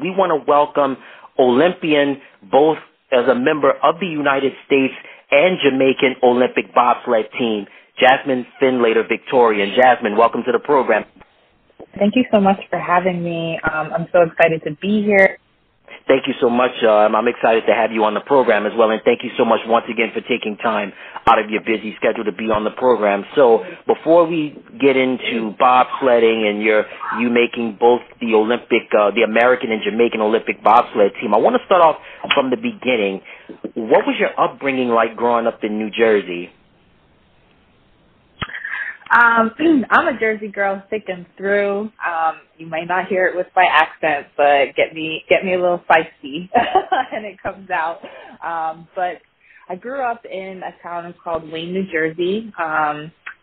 we want to welcome Olympian, both as a member of the United States and Jamaican Olympic bobsled team, Jazmine Finlater Victorian. Jazmine, welcome to the program. Thank you so much for having me. I'm so excited to be here. Thank you so much. I'm excited to have you on the program as well, and thank you so much once again for taking time out of your busy schedule to be on the program. So before we get into bobsledding and you making both the Olympic, the American and Jamaican Olympic bobsled team, I want to start off from the beginning. What was your upbringing like growing up in New Jersey? I'm a Jersey girl, thick and through. You might not hear it with my accent, but get me a little feisty, and it comes out. But I grew up in a town called Wayne, New Jersey.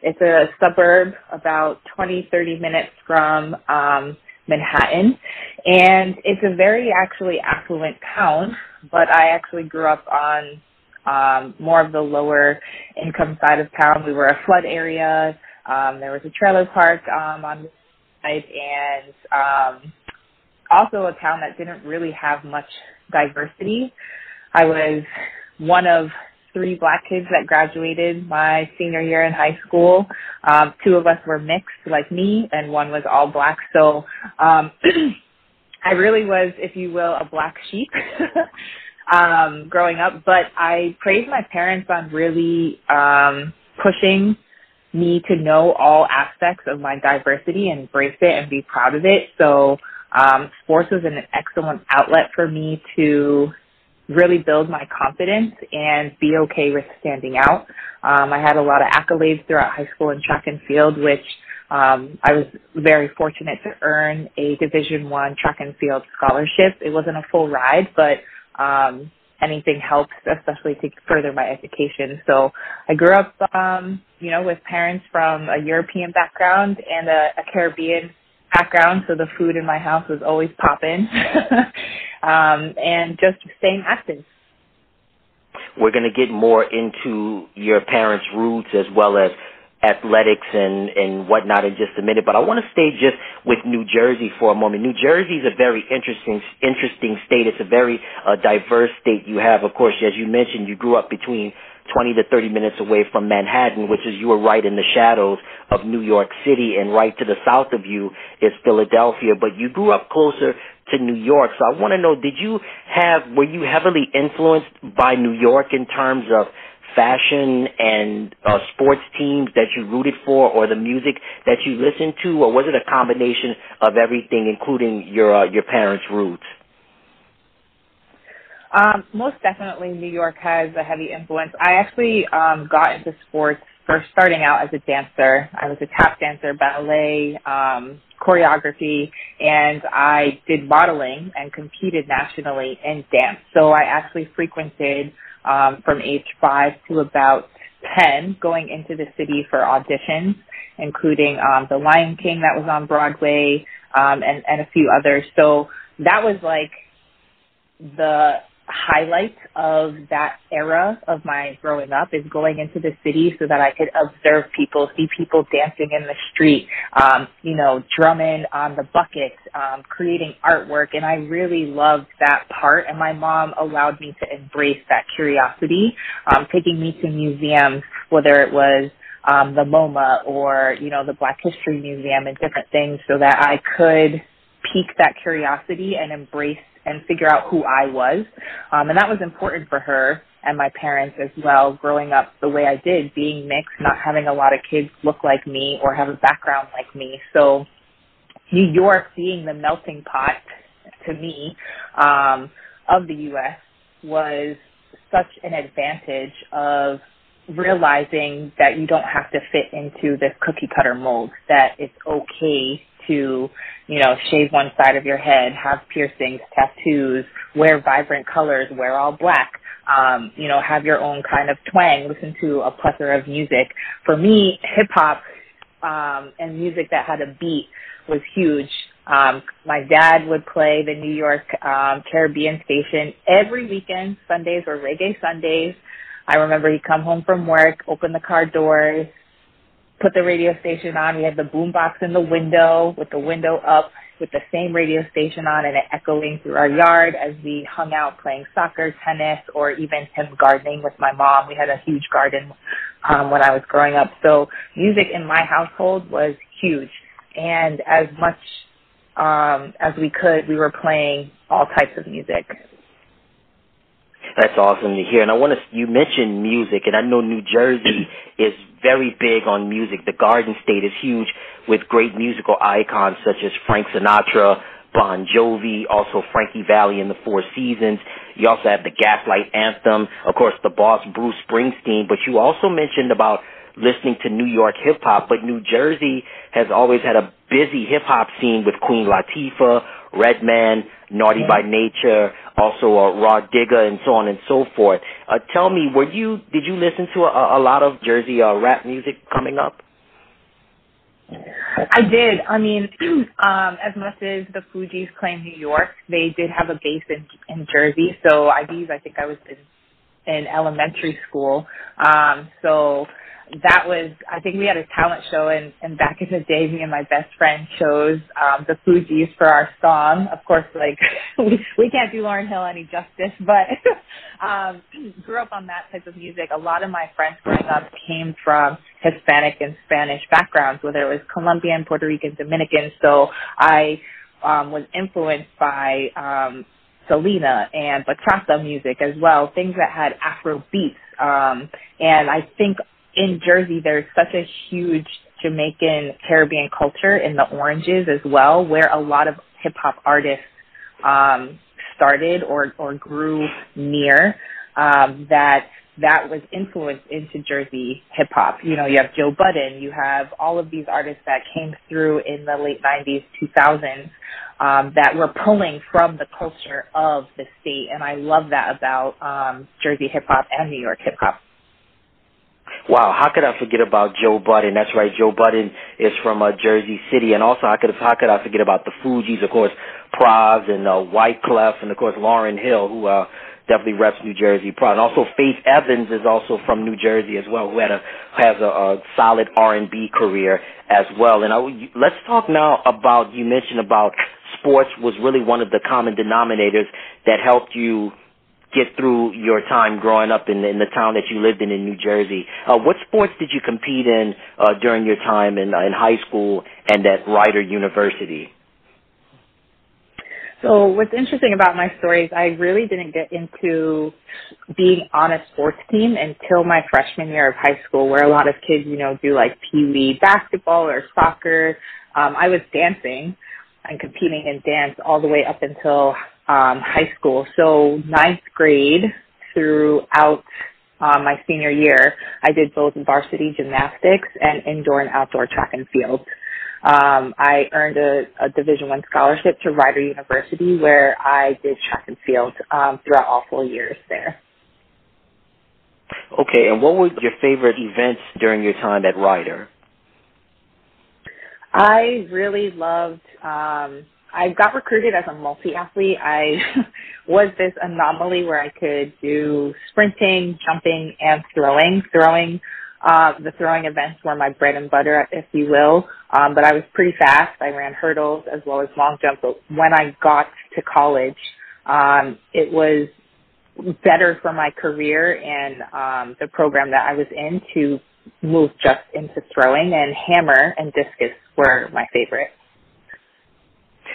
It's a suburb about 20-30 minutes from Manhattan, and it's a very actually affluent town. But I actually grew up on more of the lower income side of town. We were a flood area. There was a trailer park on the side, and also a town that didn't really have much diversity. I was one of 3 black kids that graduated my senior year in high school. 2 of us were mixed, like me, and 1 was all black. So I really was, if you will, a black sheep growing up. But I praise my parents on really pushing me to know all aspects of my diversity and embrace it and be proud of it. So sports was an excellent outlet for me to really build my confidence and be okay with standing out. I had a lot of accolades throughout high school in track and field, which I was very fortunate to earn a Division I track and field scholarship. It wasn't a full ride, but anything helps, especially to further my education. So I grew up, with parents from a European background and a Caribbean background, so the food in my house was always popping, and just staying active. We're going to get more into your parents' roots as well as athletics and whatnot in just a minute, but I want to stay just with New Jersey for a moment. New Jersey is a very interesting state. It's a very diverse state. You have, of course, as you mentioned, you grew up between 20 to 30 minutes away from Manhattan, which is you were right in the shadows of New York City, and right to the south of you is Philadelphia, but you grew up closer to New York. So I want to know, were you heavily influenced by New York in terms of fashion and sports teams that you rooted for, or the music that you listened to, or was it a combination of everything, including your parents' roots? Most definitely New York has a heavy influence. I actually got into sports first starting out as a dancer. I was a tap dancer, ballet, choreography, and I did modeling and competed nationally in dance. So I actually frequented from age 5 to about 10, going into the city for auditions, including The Lion King that was on Broadway, and a few others. So that was like the highlight of that era of my growing up, is going into the city so that I could observe people, see people dancing in the street, drumming on the bucket, creating artwork. And I really loved that part. And my mom allowed me to embrace that curiosity, taking me to museums, whether it was the MoMA or, the Black History Museum and different things, so that I could pique that curiosity and embrace and figure out who I was. And that was important for her and my parents as well, growing up the way I did, being mixed, not having a lot of kids look like me or have a background like me. So New York being the melting pot, to me, of the U.S. was such an advantage of realizing that you don't have to fit into this cookie cutter mold, that it's okay to, shave one side of your head, have piercings, tattoos, wear vibrant colors, wear all black, have your own kind of twang, listen to a plethora of music. For me, hip hop and music that had a beat was huge. My dad would play the New York Caribbean station every weekend. Sundays were reggae Sundays. I remember he'd come home from work, open the car doors, put the radio station on. We had the boombox in the window with the window up with the same radio station on and it echoing through our yard as we hung out playing soccer, tennis, or even him gardening with my mom. We had a huge garden when I was growing up. So music in my household was huge. And as much as we could, we were playing all types of music. That's awesome to hear. And you mentioned music, and I know New Jersey is very big on music. The Garden State is huge with great musical icons such as Frank Sinatra, Bon Jovi, also Frankie Valli and the Four Seasons. You also have the Gaslight Anthem, of course, the boss Bruce Springsteen. But you also mentioned about listening to New York hip-hop, but New Jersey has always had a busy hip-hop scene with Queen Latifah, Redman, Naughty by Nature, also Raw Digga, and so on and so forth. Tell me, did you listen to a lot of Jersey rap music coming up? I did. I mean, as much as the Fugees claim New York, they did have a base in Jersey. So I think I was in elementary school. So that was, I think we had a talent show, and back in the day, me and my best friend chose the Fugees for our song. Of course, like, we can't do Lauryn Hill any justice, but grew up on that type of music. A lot of my friends growing up came from Hispanic and Spanish backgrounds, whether it was Colombian, Puerto Rican, Dominican. So I was influenced by Selena and bachata music as well, things that had Afro beats. And I think in Jersey, there's such a huge Jamaican Caribbean culture in the Oranges as well, where a lot of hip hop artists started or grew near, that was influenced into Jersey hip hop. You know, you have Joe Budden, you have all of these artists that came through in the late 90s, 2000s, that were pulling from the culture of the state. And I love that about Jersey hip hop and New York hip hop. Wow, how could I forget about Joe Budden? That's right, Joe Budden is from Jersey City. And also, how could I forget about the Fugees, of course, Pras and Wyclef, and, of course, Lauryn Hill, who definitely reps New Jersey proud. And also, Faith Evans is also from New Jersey as well, who has a solid R&B career as well. And let's talk now about, you mentioned about sports was really one of the common denominators that helped you get through your time growing up in the town that you lived in New Jersey. What sports did you compete in during your time in high school and at Rider University? So what's interesting about my story is I really didn't get into being on a sports team until my freshman year of high school, where a lot of kids, do like Pee-wee basketball or soccer. I was dancing and competing in dance all the way up until high school. So ninth grade throughout my senior year, I did both varsity gymnastics and indoor and outdoor track and field. I earned a Division I scholarship to Rider University, where I did track and field throughout all 4 years there. Okay, and what were your favorite events during your time at Rider? I really loved, I got recruited as a multi-athlete. I was this anomaly where I could do sprinting, jumping, and throwing. The throwing events were my bread and butter, if you will. But I was pretty fast. I ran hurdles as well as long jump. But when I got to college, it was better for my career and the program that I was in to move just into throwing, and hammer and discus were my favorite.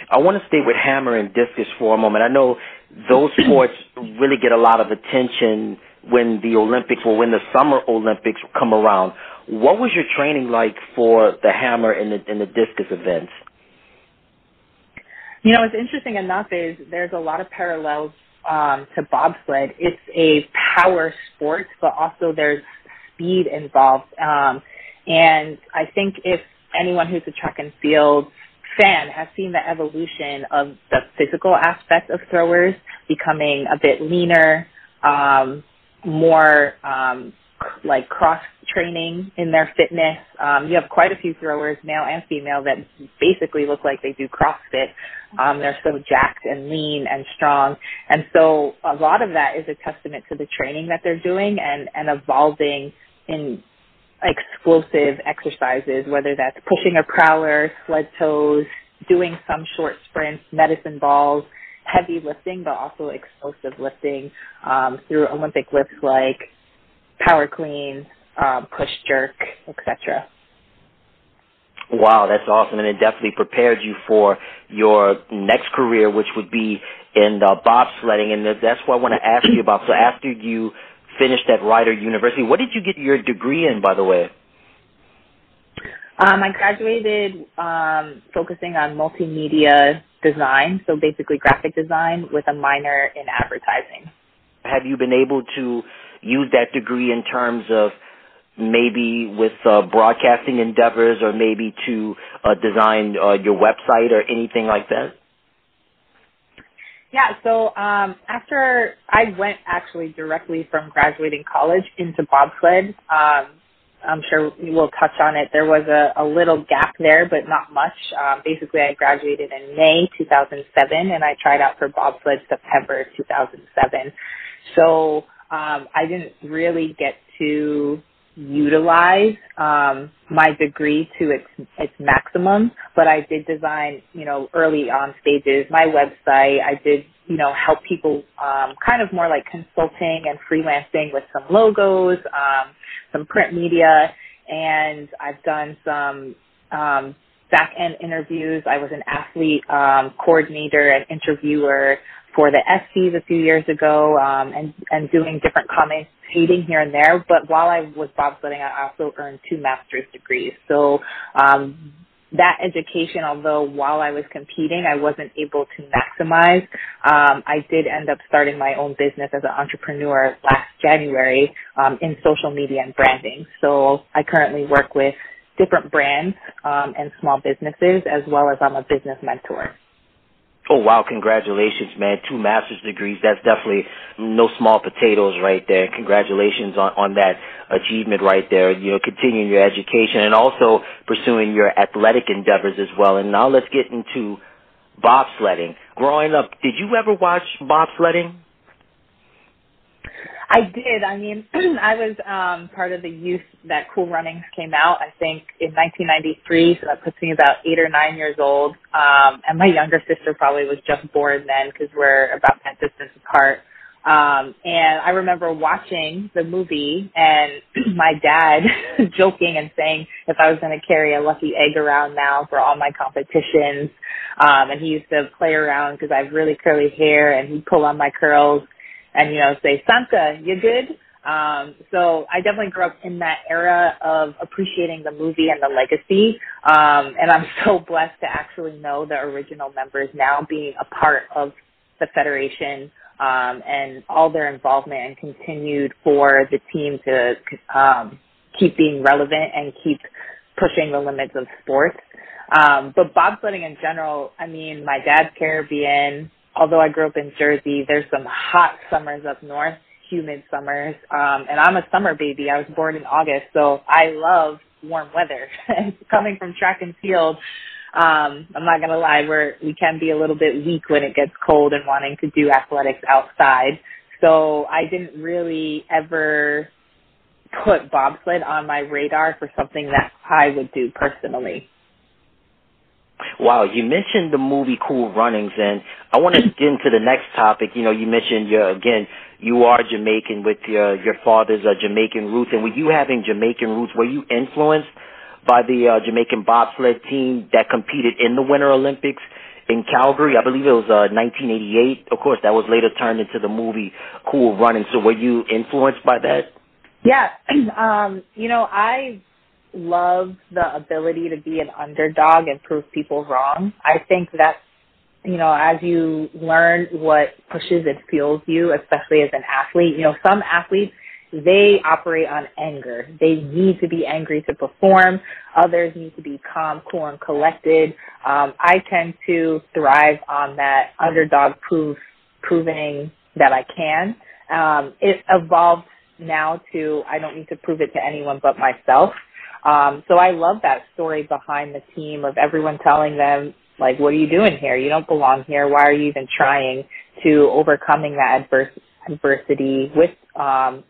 I want to stay with hammer and discus for a moment. I know those sports really get a lot of attention when the Olympics or when the Summer Olympics come around. What was your training like for the hammer and the discus events? What's interesting enough is there's a lot of parallels to bobsled. It's a power sport, but also there's speed involved. And I think if anyone who's a track and field fan has seen the evolution of the physical aspect of throwers becoming a bit leaner, more like cross training in their fitness. You have quite a few throwers, male and female, that basically look like they do CrossFit. They're so jacked and lean and strong. And so a lot of that is a testament to the training that they're doing and evolving in explosive exercises, whether that's pushing a prowler, sled toes, doing some short sprints, medicine balls, heavy lifting, but also explosive lifting through Olympic lifts like power clean, push jerk, etc. Wow, that's awesome, and it definitely prepared you for your next career, which would be in bobsledding, and that's what I want to ask you about. So after you finished at Rider University, what did you get your degree in, by the way? I graduated focusing on multimedia design, so basically graphic design, with a minor in advertising. Have you been able to use that degree in terms of maybe with broadcasting endeavors, or maybe to design your website or anything like that? Yeah, so after I went actually directly from graduating college into bobsled, I'm sure we'll touch on it. There was a little gap there, but not much. Basically, I graduated in May 2007, and I tried out for bobsled September 2007. So I didn't really get to utilize my degree to its maximum, but I did design, early on stages, my website. I did, help people kind of more like consulting and freelancing with some logos, some print media, and I've done some back-end interviews. I was an athlete coordinator and interviewer for the ESPYs a few years ago, and doing different commentating here and there. But while I was bobsledding, I also earned 2 master's degrees. So that education, although while I was competing, I wasn't able to maximize, I did end up starting my own business as an entrepreneur last January in social media and branding. So I currently work with different brands and small businesses, as well as I'm a business mentor. Oh, wow. Congratulations, man. 2 master's degrees. That's definitely no small potatoes right there. Congratulations on that achievement right there. Continuing your education and also pursuing your athletic endeavors as well. And now let's get into bobsledding. Growing up, did you ever watch bobsledding? I did. I mean, I was part of the youth that Cool Runnings came out, I think, in 1993, so that puts me about 8 or 9 years old. And my younger sister probably was just born then, because we're about that distance apart. And I remember watching the movie and my dad joking and saying if I was going to carry a lucky egg around now for all my competitions. And he used to play around because I have really curly hair, and he'd pull on my curls and, say, Santa, you good? So I definitely grew up in that era of appreciating the movie and the legacy. And I'm so blessed to actually know the original members now being a part of the Federation, and all their involvement and continued for the team to keep being relevant and keep pushing the limits of sports. But bobsledding in general, I mean, my dad's Caribbean. Although I grew up in Jersey, there's some hot summers up north, humid summers. And I'm a summer baby. I was born in August, so I love warm weather. Coming from track and field, I'm not going to lie, we can be a little bit weak when it gets cold and wanting to do athletics outside. So I didn't really ever put bobsled on my radar for something that I would do personally. Wow, you mentioned the movie Cool Runnings, and I want to get into the next topic. You mentioned, you are Jamaican with your father's Jamaican roots, and with you having Jamaican roots, were you influenced by the Jamaican bobsled team that competed in the Winter Olympics in Calgary? I believe it was 1988. Of course, that was later turned into the movie Cool Runnings. So were you influenced by that? Yeah. I love the ability to be an underdog and prove people wrong. I think that, as you learn what pushes and fuels you, especially as an athlete, some athletes, they operate on anger. They need to be angry to perform. Others need to be calm, cool, and collected. I tend to thrive on that underdog proving that I can. It evolved now to I don't need to prove it to anyone but myself. So I love that story behind the team of everyone telling them, like, what are you doing here? You don't belong here. Why are you even trying, to overcoming that adversity with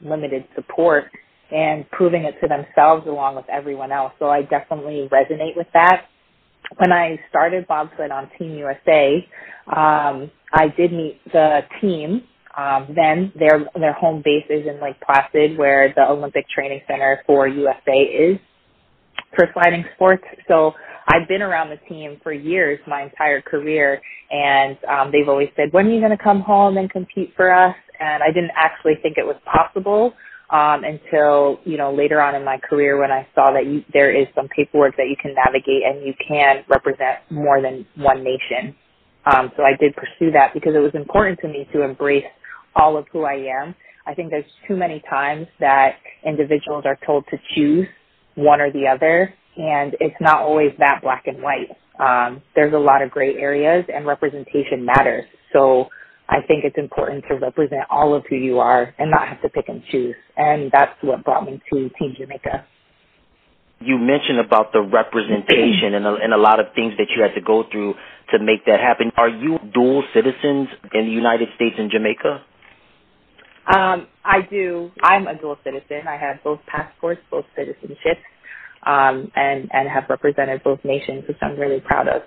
limited support and proving it to themselves along with everyone else. So I definitely resonate with that. When I started bobsled on Team USA, I did meet the team. Then their home base is in Lake Placid, where the Olympic Training Center for USA is for sliding sports. So I've been around the team for years, my entire career, and they've always said, when are you going to come home and compete for us? And I didn't actually think it was possible until, later on in my career when I saw that there is some paperwork that you can navigate and you can represent more than one nation. So I did pursue that because it was important to me to embrace all of who I am. I think there's too many times that individuals are told to choose one or the other, and it's not always that black and white. There's a lot of gray areas, and representation matters. So I think it's important to represent all of who you are and not have to pick and choose. And that's what brought me to Team Jamaica. You mentioned about the representation and a lot of things that you had to go through to make that happen. Are you dual citizens in the United States and Jamaica? I do. I'm a dual citizen. I have both passports, both citizenships, and have represented both nations, which I'm really proud of.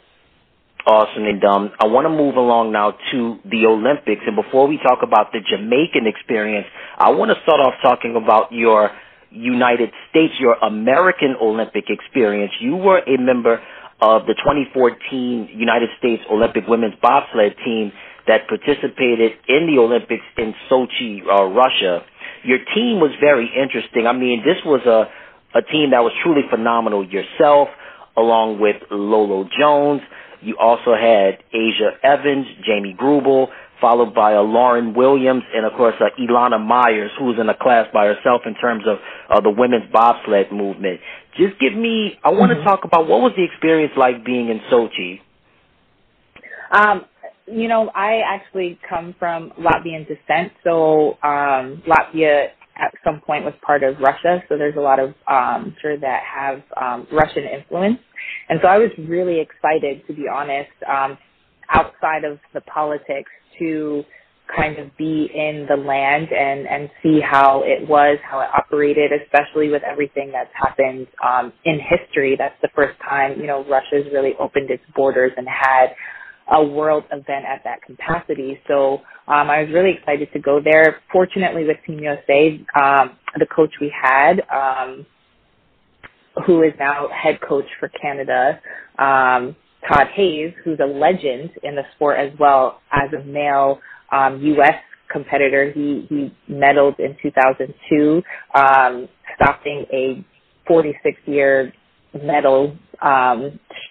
Awesome. And I want to move along now to the Olympics. And before we talk about the Jamaican experience, I want to start off talking about your United States, your American Olympic experience. You were a member of the 2014 United States Olympic women's bobsled team that participated in the Olympics in Sochi, Russia. Your team was very interesting. I mean, this was a team that was truly phenomenal. Yourself, along with Lolo Jones. You also had Asia Evans, Jamie Grubel, followed by Lauren Williams, and, of course, Ilana Myers, who was in a class by herself in terms of the women's bobsled movement. Just I want to talk about what was the experience like being in Sochi? I actually come from Latvian descent, so Latvia at some point was part of Russia, so there's a lot of that have Russian influence. And so I was really excited, to be honest, outside of the politics, to kind of be in the land and see how it operated, especially with everything that's happened in history. That's the first time, Russia's really opened its borders and had a world event at that capacity. So I was really excited to go there. Fortunately, with Team USA, the coach we had, who is now head coach for Canada, Todd Hayes, who's a legend in the sport as well as a male U.S. competitor. He medaled in 2002, stopping a 46-year medal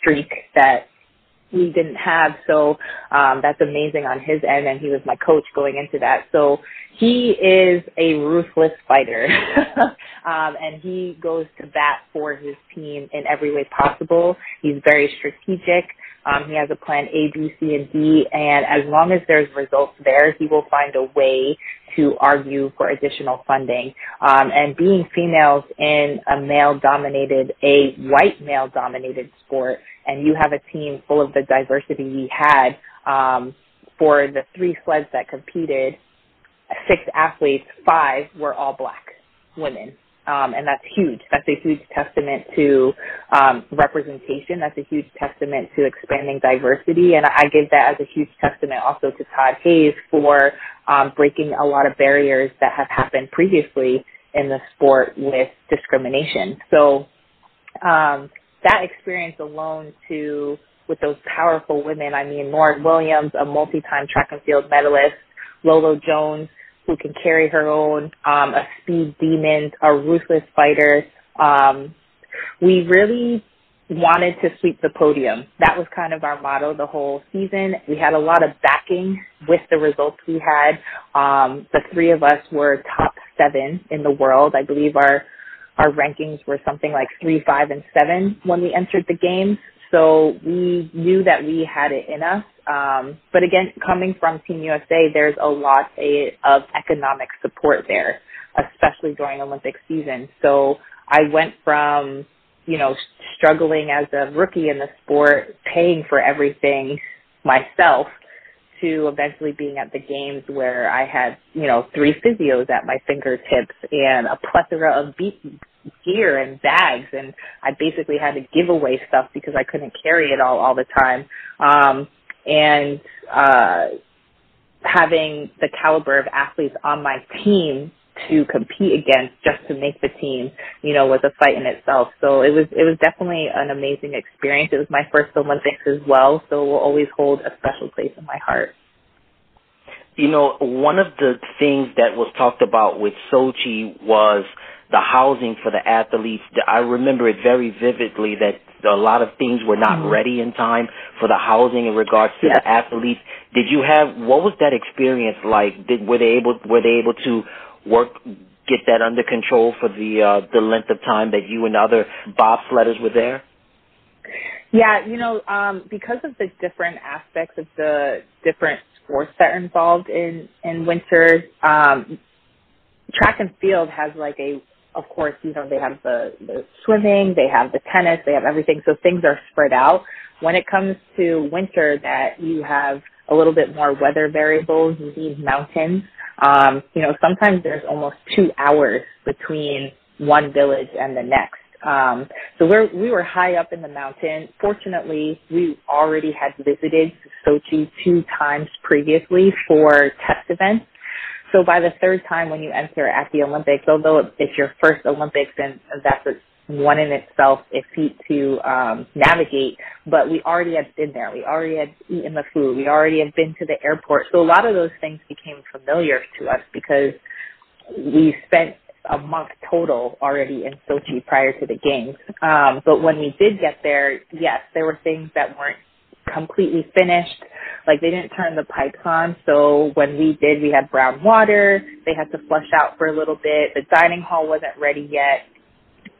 streak that we didn't have. So that's amazing on his end, and he was my coach going into that. So he is a ruthless fighter, and he goes to bat for his team in every way possible. He's very strategic. He has a plan A, B, C, and D, and as long as there's results there, he will find a way to argue for additional funding. And being females in a white male-dominated sport, and you have a team full of the diversity we had, for the 3 sleds that competed, 6 athletes, 5 were all black women. And that's huge. That's a huge testament to representation. That's a huge testament to expanding diversity. And I give that as a huge testament also to Todd Hayes for breaking a lot of barriers that have happened previously in the sport with discrimination. So that experience alone with those powerful women, I mean, Lauren Williams, a multi-time track and field medalist, Lolo Jones, who can carry her own, a speed demon, a ruthless fighter. We really wanted to sweep the podium. That was kind of our motto the whole season. We had a lot of backing with the results we had. The 3 of us were top 7 in the world. I believe our rankings were something like 3, 5, and 7 when we entered the games. So we knew that we had it in us. But again, coming from Team USA, there's a lot of economic support there, especially during Olympic season. So I went from, struggling as a rookie in the sport, paying for everything myself, to eventually being at the games where I had, 3 physios at my fingertips and a plethora of gear and bags, and I basically had to give away stuff because I couldn't carry it all the time. And having the caliber of athletes on my team to compete against just to make the team, was a fight in itself. So it was definitely an amazing experience. It was my first Olympics as well, so it will always hold a special place in my heart. One of the things that was talked about with Sochi was the housing for the athletes. I remember it very vividly that a lot of things were not ready in time for the housing in regards to the athletes. What was that experience like? Were they able to get that under control for the length of time that you and the other bobsledders were there? Yeah, because of the different aspects of the different sports that are involved in winter, track and field has of course, they have the swimming, they have the tennis, they have everything, so things are spread out. When it comes to winter, that you have a little bit more weather variables, you need mountains. Sometimes there's almost 2 hours between one village and the next. So we were high up in the mountain. Fortunately, we already had visited Sochi 2 times previously for test events. So by the 3rd time when you enter at the Olympics, although it's your first Olympics, and that's one in itself a feat to navigate, but we already had been there. We already had eaten the food. We already had been to the airport. So a lot of those things became familiar to us because we spent a month total already in Sochi prior to the games. But when we did get there, yes, there were things that weren't completely finished. Like they didn't turn the pipes on. So when we did, we had brown water. They had to flush out for a little bit. The dining hall wasn't ready yet.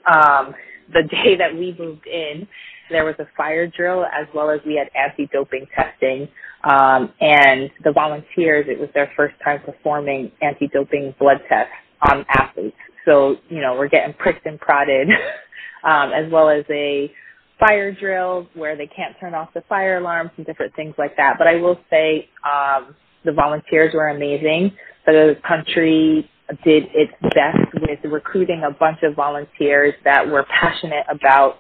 The day that we moved in, there was a fire drill as well as we had anti-doping testing. And the volunteers, it was their first time performing anti-doping blood tests on athletes. So, we're getting pricked and prodded, as well as a fire drill where they can't turn off the fire alarms and different things like that. But I will say the volunteers were amazing. The country did its best with recruiting a bunch of volunteers that were passionate about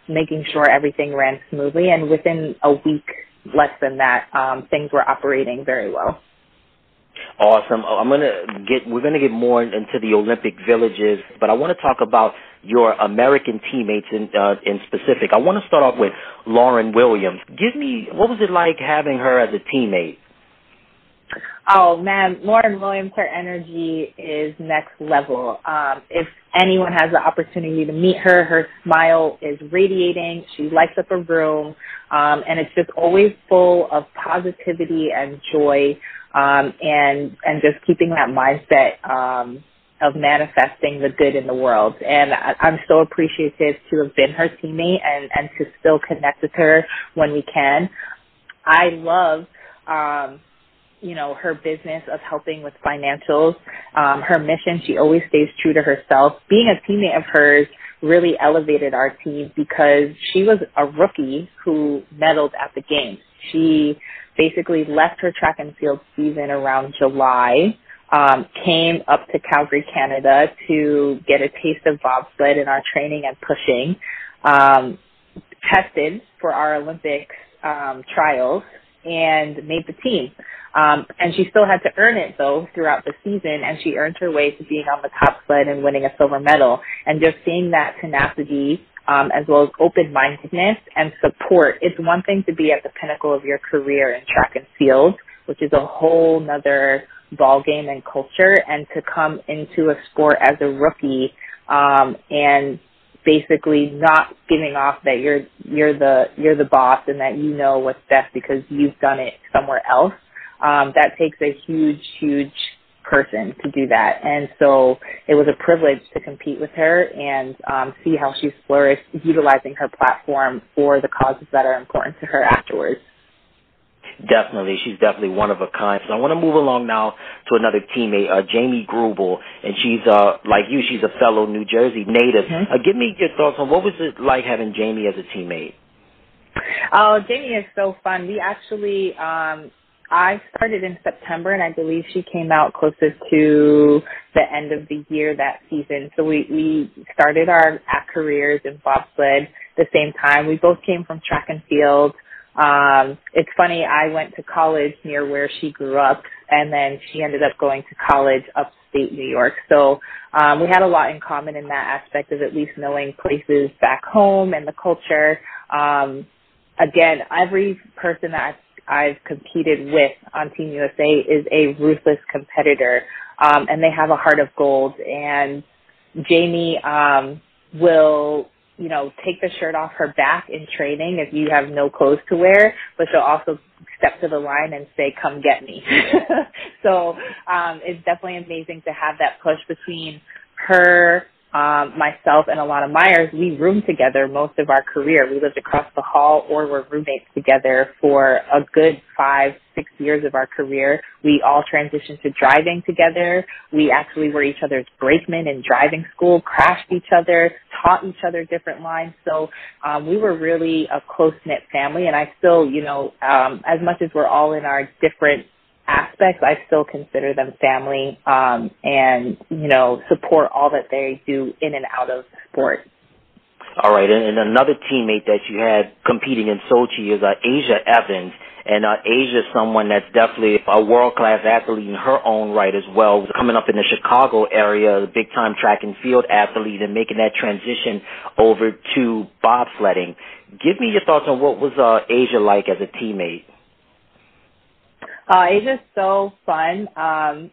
making sure everything ran smoothly. And within a week, less than that, things were operating very well. Awesome. We're gonna get more into the Olympic villages, but I want to talk about your American teammates in specific. I want to start off with Lauren Williams. What was it like having her as a teammate? Oh man, Lauren Williams, her energy is next level. If anyone has the opportunity to meet her, her smile is radiating. She lights up a room, and it's just always full of positivity and joy. And just keeping that mindset of manifesting the good in the world. And I'm so appreciative to have been her teammate and to still connect with her when we can. I love, her business of helping with financials. Her mission, she always stays true to herself. Being a teammate of hers really elevated our team because she was a rookie who medaled at the games. She basically left her track and field season around July, came up to Calgary, Canada to get a taste of bobsled in our training and pushing, tested for our Olympics trials, and made the team. And she still had to earn it, though, throughout the season, and she earned her way to being on the top sled and winning a silver medal. And just seeing that tenacity as well as open-mindedness and support. It's one thing to be at the pinnacle of your career in track and field, which is a whole nother ball game and culture, and to come into a sport as a rookie and basically not giving off that you're the boss and that you know what's best because you've done it somewhere else. That takes a huge person to do that. And so it was a privilege to compete with her and see how she's flourished utilizing her platform for the causes that are important to her afterwards. Definitely. She's definitely one of a kind. So I want to move along now to another teammate, Jamie Grubel. And she's, like you, she's a fellow New Jersey native. Mm-hmm. Give me your thoughts on what was it like having Jamie as a teammate? Oh, Jamie is so fun. We actually I started in September, and I believe she came out closest to the end of the year that season. So we started our careers in bobsled the same time. We both came from track and field. It's funny, I went to college near where she grew up, and then she ended up going to college upstate New York. So we had a lot in common in that aspect of at least knowing places back home and the culture. Again, every person that I've competed with on Team USA is a ruthless competitor, and they have a heart of gold. And Jamie will, take the shirt off her back in training if you have no clothes to wear, but she'll also step to the line and say, "Come get me." So it's definitely amazing to have that push between her, myself, and Alana Myers. We roomed together most of our career. We lived across the hall or were roommates together for a good 5-6 years of our career. We all transitioned to driving together. We actually were each other's brakemen in driving school, crashed each other, taught each other different lines. So we were really a close-knit family, and I still, as much as we're all in our different aspects, I still consider them family, and, support all that they do in and out of sport. All right, and another teammate that you had competing in Sochi is Asia Evans. And Asia is someone that's definitely a world-class athlete in her own right as well, coming up in the Chicago area, a big-time track and field athlete, and making that transition over to bobsledding. Give me your thoughts on what was Asia like as a teammate. Asia's so fun.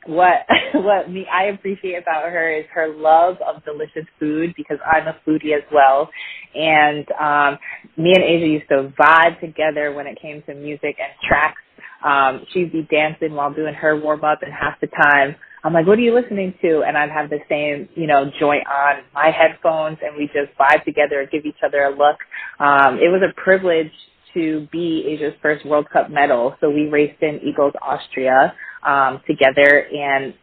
What I appreciate about her is her love of delicious food, because I'm a foodie as well. And me and Asia used to vibe together when it came to music and tracks. She'd be dancing while doing her warm-up, and half the time I'm like, "What are you listening to?" And I'd have the same, joint on my headphones, and we just vibe together and give each other a look. It was a privilege to be Asia's first World Cup medal. So we raced in Eagles, Austria, together, and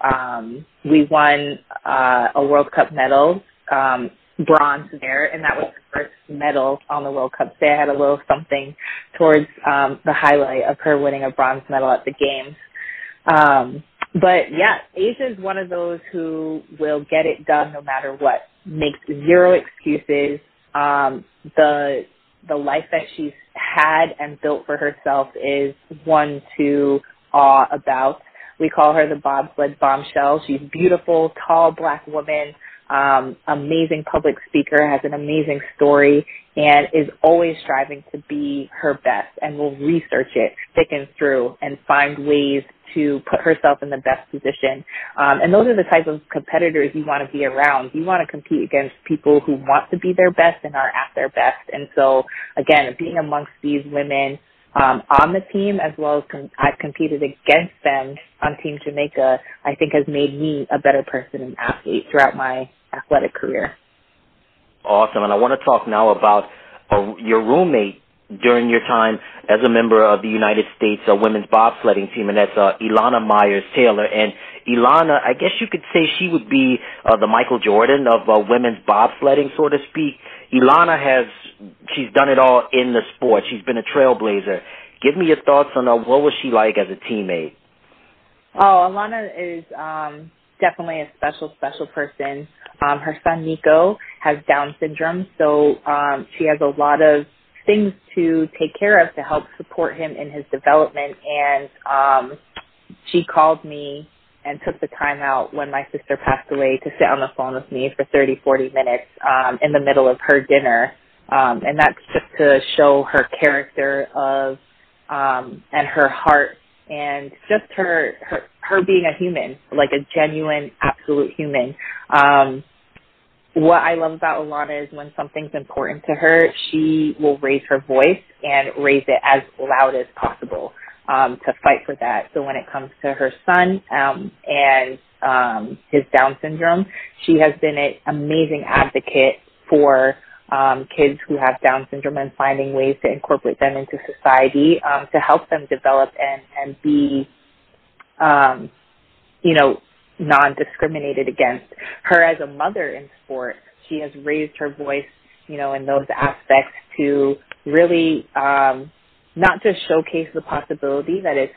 we won a World Cup medal, bronze there, and that was the first medal on the World Cup day. I had a little something towards the highlight of her winning a bronze medal at the games. But yeah, Asia is one of those who will get it done no matter what, makes zero excuses. The life that she's had and built for herself is one to awe about. We call her the bobsled bombshell. She's beautiful, tall, black woman, amazing public speaker, has an amazing story, and is always striving to be her best, and will research it, thick and through, and find ways to put herself in the best position. And those are the type of competitors you want to be around. You want to compete against people who want to be their best and are at their best. And so, again, being amongst these women on the team, as well as I've competed against them on Team Jamaica, I think has made me a better person and athlete throughout my athletic career. Awesome. And I want to talk now about your roommate during your time as a member of the United States women's bobsledding team, and that's Ilana Myers-Taylor. And Ilana, I guess you could say she would be the Michael Jordan of women's bobsledding, so to speak. Ilana she's done it all in the sport. She's been a trailblazer. Give me your thoughts on what was she like as a teammate? Oh, Ilana is definitely a special person. Her son Nico has Down syndrome, so she has a lot of things to take care of to help support him in his development. And she called me and took the time out when my sister passed away to sit on the phone with me for 30-40 minutes in the middle of her dinner. And that's just to show her character and her heart, and just her being a human, like a genuine, absolute human. What I love about Ilana is when something's important to her, she will raise her voice and raise it as loud as possible to fight for that. So when it comes to her son and his Down syndrome, she has been an amazing advocate for kids who have Down syndrome, and finding ways to incorporate them into society to help them develop and be, non-discriminated against. Her as a mother in sport, she has raised her voice, in those aspects to really not just showcase the possibility that it's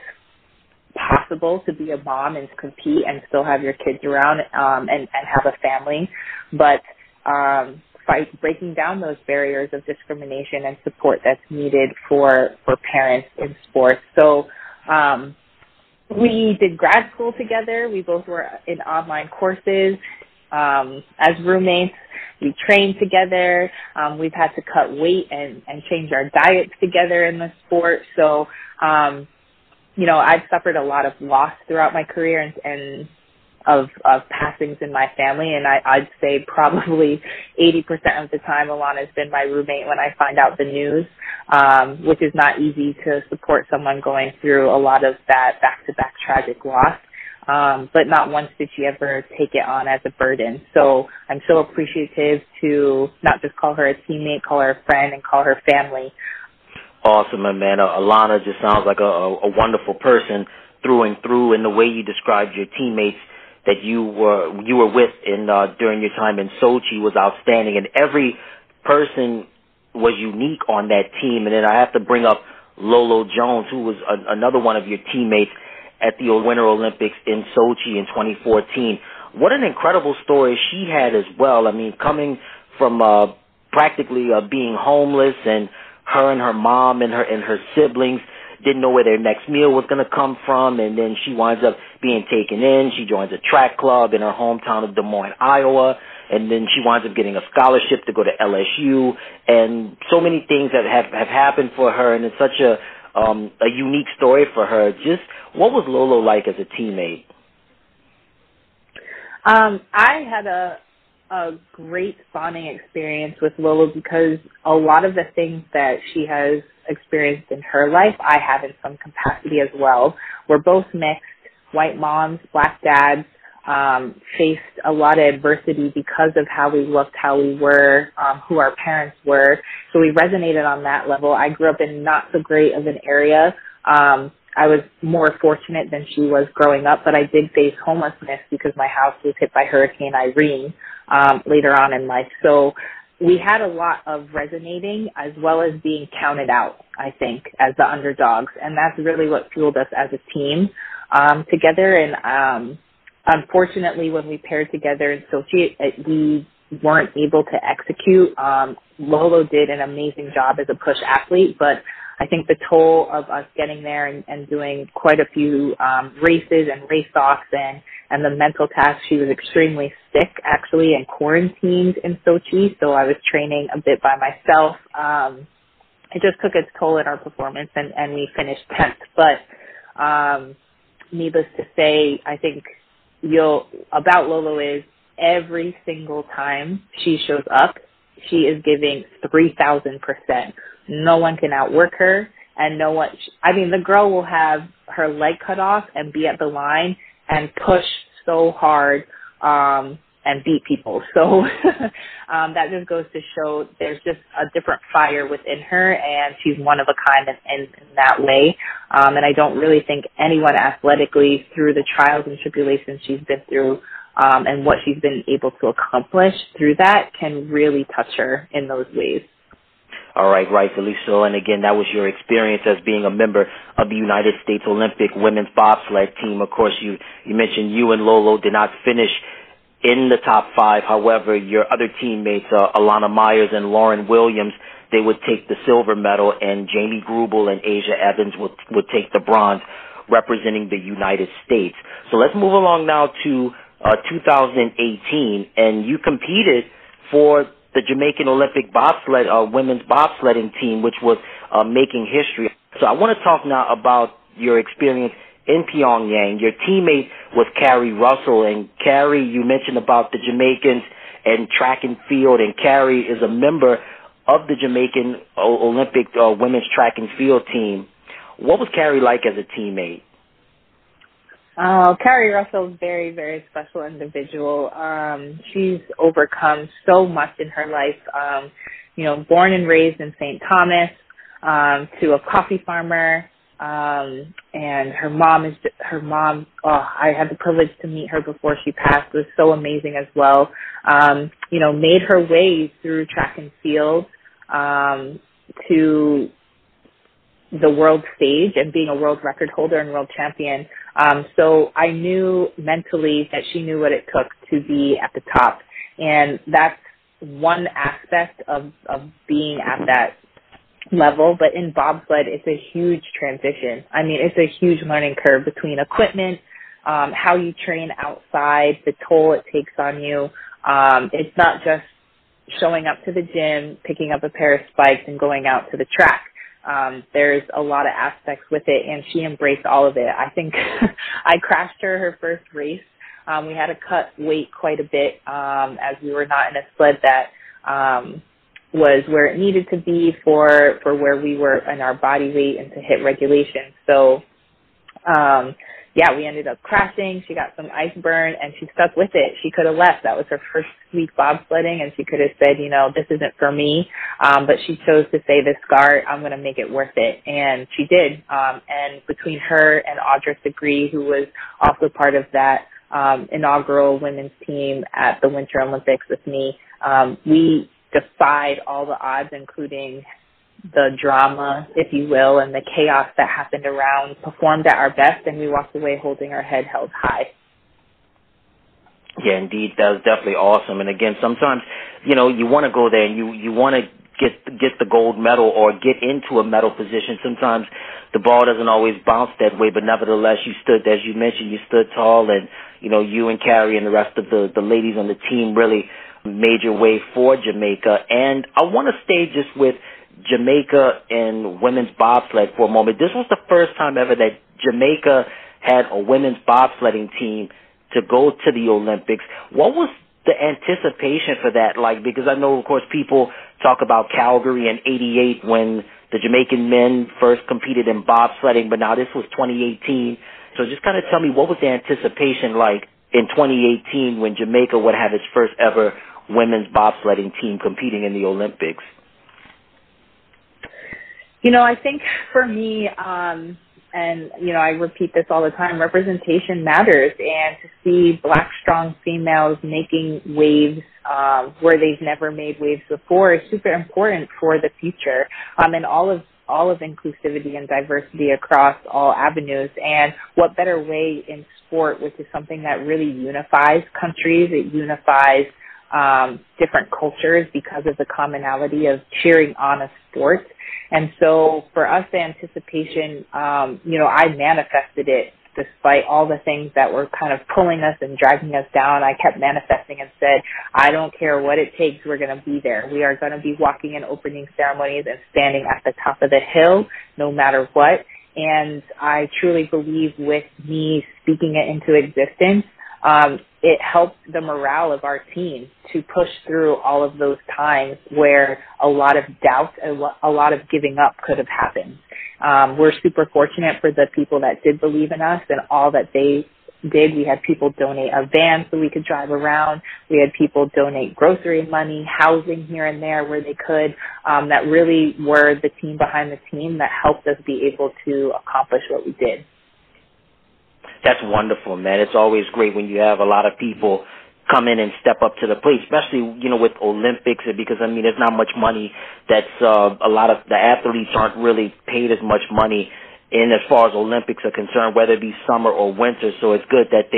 possible to be a mom and compete and still have your kids around and have a family, but breaking down those barriers of discrimination and support that's needed for parents in sports. So we did grad school together. We both were in online courses. As roommates, we trained together. We've had to cut weight and change our diets together in the sport. So, I've suffered a lot of loss throughout my career and of passings in my family. And I'd say probably 80% of the time, Alana's been my roommate when I find out the news, which is not easy to support someone going through a lot of that back-to-back tragic loss. But not once did she ever take it on as a burden. So I'm so appreciative to not just call her a teammate, call her a friend, and call her family. Awesome, man. Alana just sounds like a wonderful person through and through, and the way you described your teammates that you were with during your time in Sochi was outstanding, and every person was unique on that team. And then I have to bring up Lolo Jones, who was another one of your teammates at the Winter Olympics in Sochi in 2014. What an incredible story she had as well. I mean, coming from practically being homeless, and her mom and her siblings didn't know where their next meal was going to come from, and then she winds up being taken in. She joins a track club in her hometown of Des Moines, Iowa, and then she winds up getting a scholarship to go to LSU, and so many things that have happened for her, and it's such a unique story for her. Just what was Lolo like as a teammate? I had a great bonding experience with Lolo because a lot of the things that she has experienced in her life, I have in some capacity as well. We're both mixed, white moms, black dads, faced a lot of adversity because of how we looked, how we were, who our parents were. So we resonated on that level. I grew up in not so great of an area. I was more fortunate than she was growing up, but I did face homelessness because my house was hit by Hurricane Irene later on in life. So we had a lot of resonating as well as being counted out, I think, as the underdogs. And that's really what fueled us as a team together. And unfortunately, when we paired together in Sochi, we weren't able to execute. Lolo did an amazing job as a push athlete, but I think the toll of us getting there and doing quite a few races and race-offs and the mental task, she was extremely sick, actually, and quarantined in Sochi, so I was training a bit by myself. It just took its toll in our performance, and we finished 10th. But needless to say, I think about Lolo is every single time she shows up, she is giving 3,000%. No one can outwork her, and the girl will have her leg cut off and be at the line and push so hard and beat people. So that just goes to show there's just a different fire within her, and she's one of a kind in that way. And I don't really think anyone athletically, through the trials and tribulations she's been through and what she's been able to accomplish through that, can really touch her in those ways. All right, rightfully so. And again, that was your experience as being a member of the United States Olympic women's bobsled team. Of course, you mentioned you and Lolo did not finish in the top 5. However, your other teammates, Alana Myers and Lauren Williams, they would take the silver medal, and Jamie Grubel and Asia Evans would take the bronze, representing the United States. So let's move along now to 2018, and you competed for the Jamaican Olympic bobsled women's bobsledding team, which was making history. So I want to talk now about your experience in Pyongyang. Your teammate was Carrie Russell, and Carrie, you mentioned about the Jamaicans and track and field, and Carrie is a member of the Jamaican Olympic women's track and field team. What was Carrie like as a teammate? Carrie Russell is a very, very special individual. She's overcome so much in her life. Born and raised in St. Thomas, to a coffee farmer, and her mom. I had the privilege to meet her before she passed. It was so amazing as well. Made her way through track and field to the world stage and being a world record holder and world champion So I knew mentally that she knew what it took to be at the top. And that's one aspect of being at that level. But in bobsled, it's a huge transition. I mean, it's a huge learning curve between equipment, how you train outside, the toll it takes on you. It's not just showing up to the gym, picking up a pair of spikes, and going out to the track. There's a lot of aspects with it, and she embraced all of it. I think I crashed her first race. We had to cut weight quite a bit as we were not in a sled that was where it needed to be for where we were in our body weight and to hit regulation. So, yeah, we ended up crashing. She got some ice burn, and she stuck with it. She could have left. That was her first week bobsledding, and she could have said, you know, this isn't for me. But she chose to say, this scar, I'm going to make it worth it. And she did. And between her and Audra Degree, who was also part of that inaugural women's team at the Winter Olympics with me, we defied all the odds, including the drama, if you will, and the chaos that happened around, performed at our best, and we walked away holding our head held high. Yeah, indeed. That was definitely awesome. And again, sometimes, you know, you want to go there and you want to get the gold medal or get into a medal position. Sometimes the ball doesn't always bounce that way, but nevertheless, you stood, as you mentioned, you stood tall, and, you know, you and Carrie and the rest of the ladies on the team really made your way for Jamaica. And I want to stay just with Jamaica and women's bobsled for a moment. This was the first time ever that Jamaica had a women's bobsledding team to go to the Olympics. What was the anticipation for that like? Because I know, of course, people talk about Calgary in '88 when the Jamaican men first competed in bobsledding, but now this was 2018. So just kind of tell me, what was the anticipation like in 2018 when Jamaica would have its first ever women's bobsledding team competing in the Olympics? You know, I think for me, and, you know, I repeat this all the time, representation matters. And to see Black, strong females making waves where they've never made waves before is super important for the future. And all of inclusivity and diversity across all avenues. And what better way in sport, which is something that really unifies countries, it unifies different cultures because of the commonality of cheering on a sport. And so for us, the anticipation, you know, I manifested it despite all the things that were kind of pulling us and dragging us down. I kept manifesting and said, I don't care what it takes, we're going to be there. We are going to be walking in opening ceremonies and standing at the top of the hill, no matter what. And I truly believe with me speaking it into existence, it helped the morale of our team to push through all of those times where a lot of doubt, a lot of giving up could have happened. We're super fortunate for the people that did believe in us and all that they did. We had people donate a van so we could drive around. We had people donate grocery money, housing here and there where they could, that really were the team behind the team that helped us be able to accomplish what we did. That's wonderful, man. It's always great when you have a lot of people come in and step up to the plate, especially, you know, with Olympics, because, I mean, there's not much money that's, a lot of the athletes aren't really paid as much money in as far as Olympics are concerned, whether it be summer or winter. So it's good that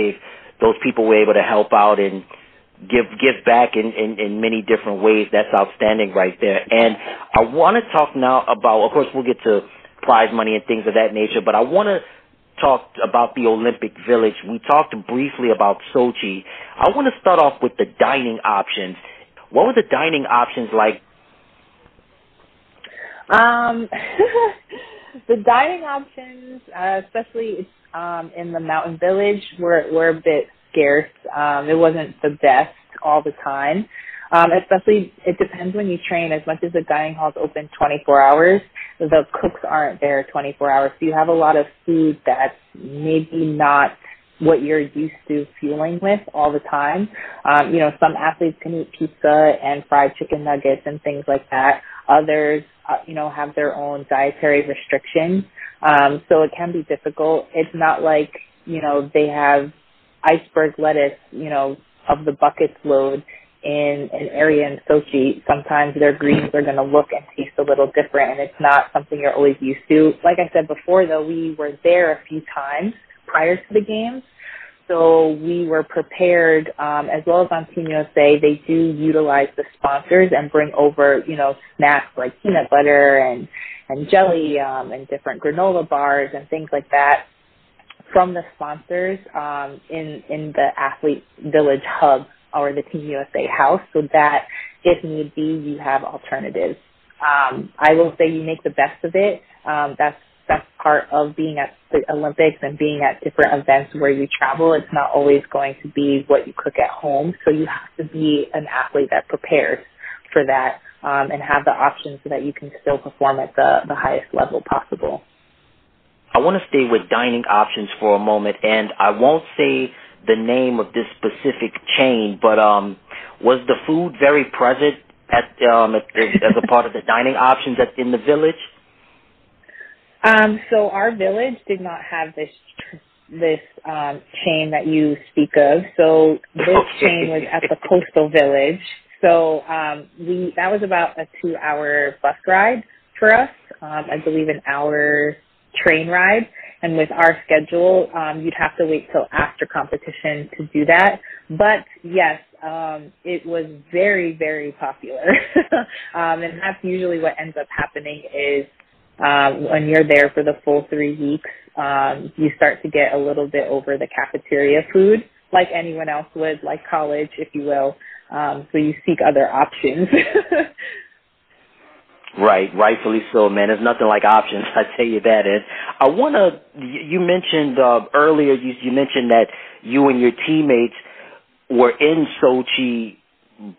those people were able to help out and give back in many different ways. That's outstanding right there. And I want to talk now about, of course, we'll get to prize money and things of that nature, but I want to talk about the Olympic Village. We talked briefly about Sochi. I want to start off with the dining options. What were the dining options like? The dining options, especially in the Mountain Village, were a bit scarce. It wasn't the best all the time. Especially, it depends when you train. As much as the dining hall is open 24 hours, the cooks aren't there 24 hours. So you have a lot of food that's maybe not what you're used to fueling with all the time. You know, some athletes can eat pizza and fried chicken nuggets and things like that. Others, you know, have their own dietary restrictions. So it can be difficult. It's not like, you know, they have iceberg lettuce, you know, of the buckets load in an area in Sochi. Sometimes their greens are going to look and taste a little different, and it's not something you're always used to. Like I said before, though, we were there a few times prior to the games. So we were prepared, as well as on Team USA, they do utilize the sponsors and bring over, snacks like peanut butter and jelly, and different granola bars and things like that from the sponsors, in the Athlete Village Hub or the Team USA house, so that if need be, you have alternatives. I will say you make the best of it. That's part of being at the Olympics and being at different events where you travel. It's not always going to be what you cook at home. So you have to be an athlete that prepares for that, and have the options so that you can still perform at the highest level possible. I want to stay with dining options for a moment, and I won't say the name of this specific chain, but was the food very present as a part of the dining options in the village? So our village did not have this chain that you speak of. So this chain was at the Coastal Village. So that was about a 2-hour bus ride for us. I believe an hour train ride. And with our schedule, you'd have to wait till after competition to do that. But yes, it was very, very popular. And that's usually what ends up happening is, when you're there for the full 3 weeks, you start to get a little bit over the cafeteria food, like anyone else would, like college, if you will. So you seek other options. Right, rightfully so, man. There's nothing like options, I tell you that. And you mentioned earlier, you mentioned that you and your teammates were in Sochi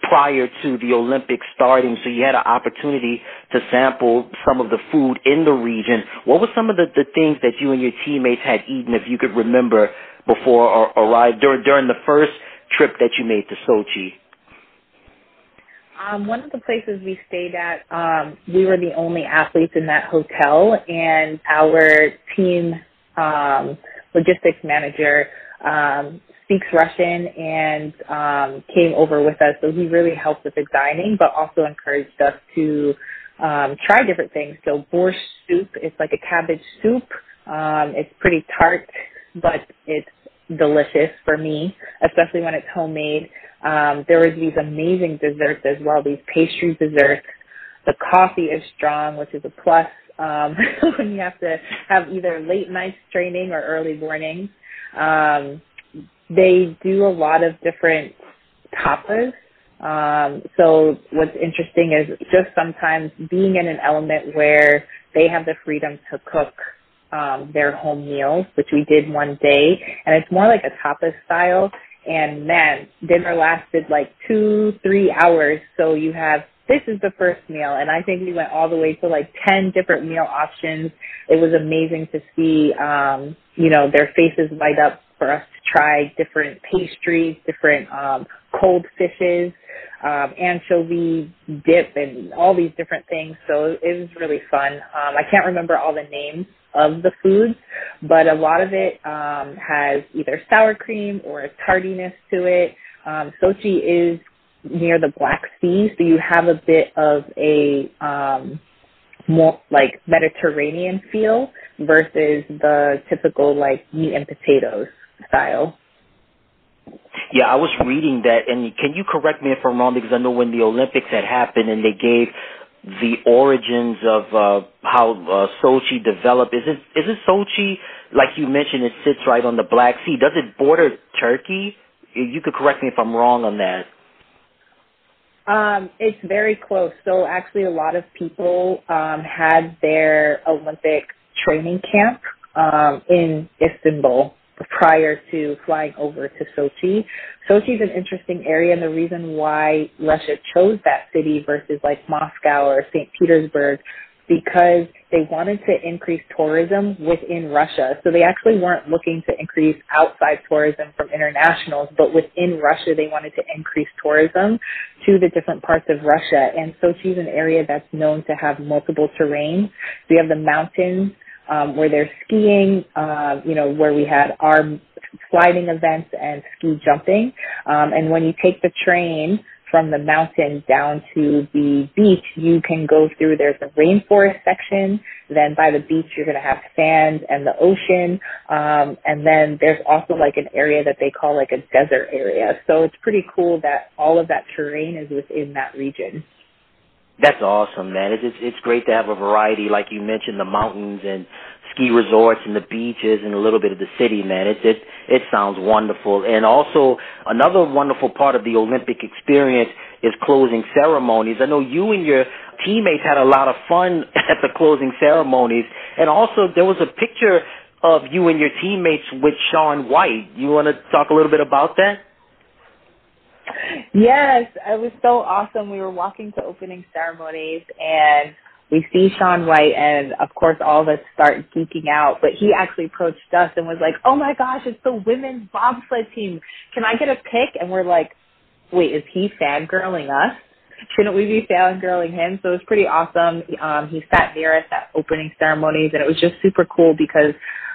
prior to the Olympics starting, so you had an opportunity to sample some of the food in the region. What were some of the things that you and your teammates had eaten, if you could remember, before or arrived during the first trip that you made to Sochi? One of the places we stayed at, we were the only athletes in that hotel, and our team logistics manager speaks Russian and came over with us. So he really helped with the dining, but also encouraged us to try different things. So borscht soup, it's like a cabbage soup. It's pretty tart, but it's delicious for me, especially when it's homemade. There was these amazing desserts as well, these pastry desserts. The coffee is strong, which is a plus when you have to have either late night training or early mornings. They do a lot of different tapas. So what's interesting is just sometimes being in an element where they have the freedom to cook their home meals, which we did one day, and it's more like a tapas style. And man, dinner lasted like 2-3 hours. So you have, this is the first meal, and I think we went all the way to like 10 different meal options. It was amazing to see, their faces light up for us to try different pastries, different cold fishes, anchovy dip, and all these different things. So it was really fun. I can't remember all the names of the foods, but a lot of it has either sour cream or a tardiness to it. Sochi is near the Black Sea, so you have a bit of a more like Mediterranean feel versus the typical like meat and potatoes style. Yeah, I was reading that, and can you correct me if I'm wrong, because I know when the Olympics had happened and they gave the origins of how Sochi developed. Is it Sochi, like you mentioned, it sits right on the Black Sea? Does it border Turkey? You could correct me if I'm wrong on that. It's very close. So actually a lot of people had their Olympic training camp in Istanbul prior to flying over to Sochi. Sochi is an interesting area, and the reason why Russia chose that city versus like Moscow or St. Petersburg, because they wanted to increase tourism within Russia. So they actually weren't looking to increase outside tourism from internationals, but within Russia they wanted to increase tourism to the different parts of Russia. And Sochi is an area that's known to have multiple terrains. So you have the mountains, where they're skiing, where we had our sliding events and ski jumping. And when you take the train from the mountain down to the beach, you can go through, there's a rainforest section, then by the beach you're going to have sand and the ocean, and then there's also like an area that they call like a desert area. So it's pretty cool that all of that terrain is within that region. That's awesome, man. It's great to have a variety, like you mentioned, the mountains and ski resorts and the beaches and a little bit of the city, man. It sounds wonderful. And also, another wonderful part of the Olympic experience is closing ceremonies. I know you and your teammates had a lot of fun at the closing ceremonies. And also, there was a picture of you and your teammates with Shaun White. You want to talk a little bit about that? Yes, it was so awesome. We were walking to opening ceremonies, and we see Shaun White, and of course all of us start geeking out, but he actually approached us and was like, oh my gosh, it's the women's bobsled team. Can I get a pic? And we're like, wait, is he fangirling us? Shouldn't we be fangirling him? So it was pretty awesome. He sat near us at opening ceremonies, and it was just super cool because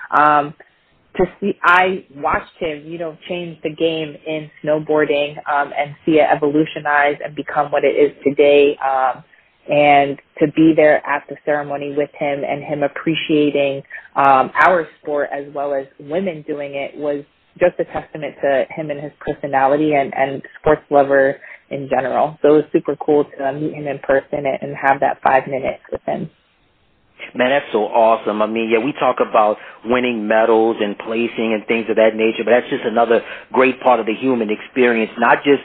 I watched him, change the game in snowboarding and see it evolutionize and become what it is today. And to be there at the ceremony with him and him appreciating our sport as well as women doing it was just a testament to him and his personality and sports lover in general. So it was super cool to meet him in person and have that 5 minutes with him. Man, that's so awesome. I mean, yeah, we talk about winning medals and placing and things of that nature, but that's just another great part of the human experience, not just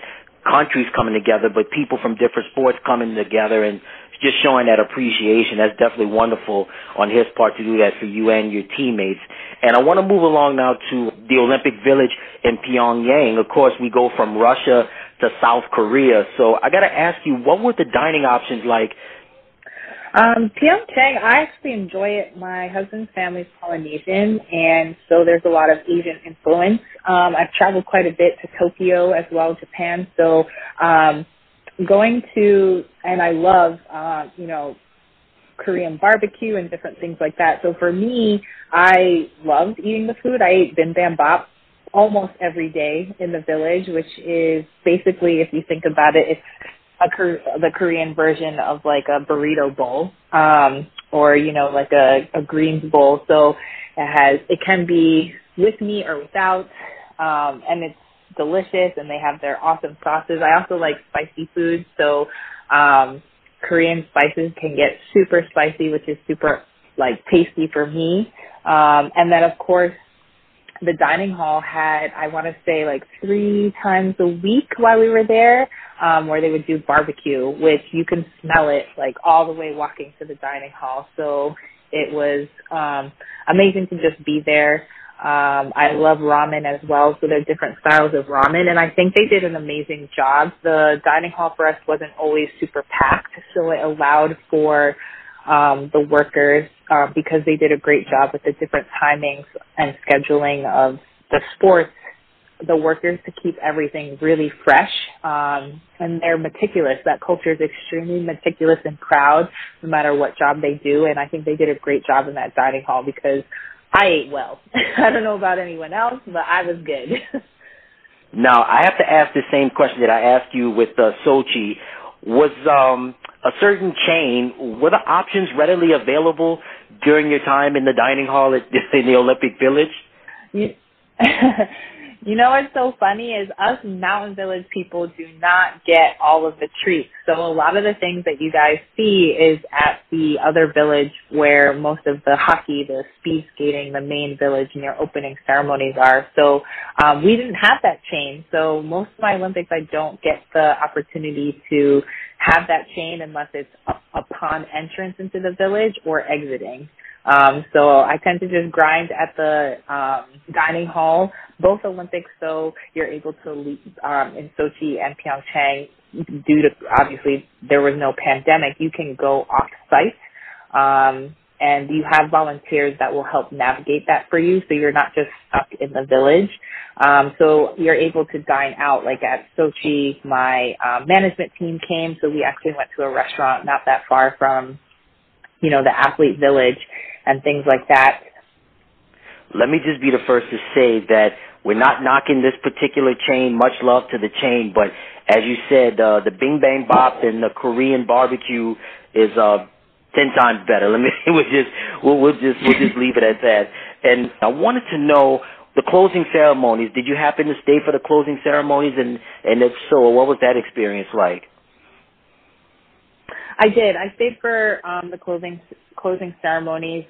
countries coming together, but people from different sports coming together and just showing that appreciation. That's definitely wonderful on his part to do that for you and your teammates. And I want to move along now to the Olympic Village in Pyongyang. Of course, we go from Russia to South Korea. So I got to ask you, what were the dining options like? Pyeongchang, I actually enjoy it. My husband's family's Polynesian, and so there's a lot of Asian influence. I've traveled quite a bit to Tokyo as well as Japan, so going to, and I love, Korean barbecue and different things like that. So for me, I loved eating the food. I ate bibimbap almost every day in the village, which is basically, if you think about it, it's the Korean version of like a burrito bowl, or, like a greens bowl. So it can be with meat or without, and it's delicious, and they have their awesome sauces. I also like spicy food. So, Korean spices can get super spicy, which is super tasty for me. And then of course, the dining hall had, I want to say 3 times a week while we were there, where they would do barbecue, which you can smell it all the way walking to the dining hall. So it was amazing to just be there. I love ramen as well, so there are different styles of ramen, and I think they did an amazing job. The dining hall for us wasn't always super packed, so it allowed for the workers, because they did a great job with the different timings and scheduling of the sports, the workers to keep everything really fresh, and they're meticulous. That culture is extremely meticulous and proud no matter what job they do, and I think they did a great job in that dining hall because I ate well. I don't know about anyone else, but I was good. Now, I have to ask the same question that I asked you with Sochi. Was a certain chain, were the options readily available during your time in the dining hall in the Olympic Village? You know what's so funny is us Mountain Village people do not get all of the treats. So a lot of the things that you guys see is at the other village where most of the hockey, the speed skating, the main village and your opening ceremonies are. So we didn't have that chain. So most of my Olympics, I don't get the opportunity to have that chain unless it's upon entrance into the village or exiting. So I tend to just grind at the dining hall. Both Olympics, though, you're able to leave in Sochi and Pyeongchang due to, obviously, there was no pandemic. You can go off-site, and you have volunteers that will help navigate that for you, so you're not just stuck in the village. So you're able to dine out. Like at Sochi, my management team came, so we actually went to a restaurant not that far from, the athlete village and things like that. Let me just be the first to say that we're not knocking this particular chain. Much love to the chain, but as you said, the Bing Bang Bop and the Korean barbecue is 10 times better. We'll just leave it at that. And I wanted to know the closing ceremonies. Did you happen to stay for the closing ceremonies? And if so, what was that experience like? I did. I stayed for the closing ceremonies.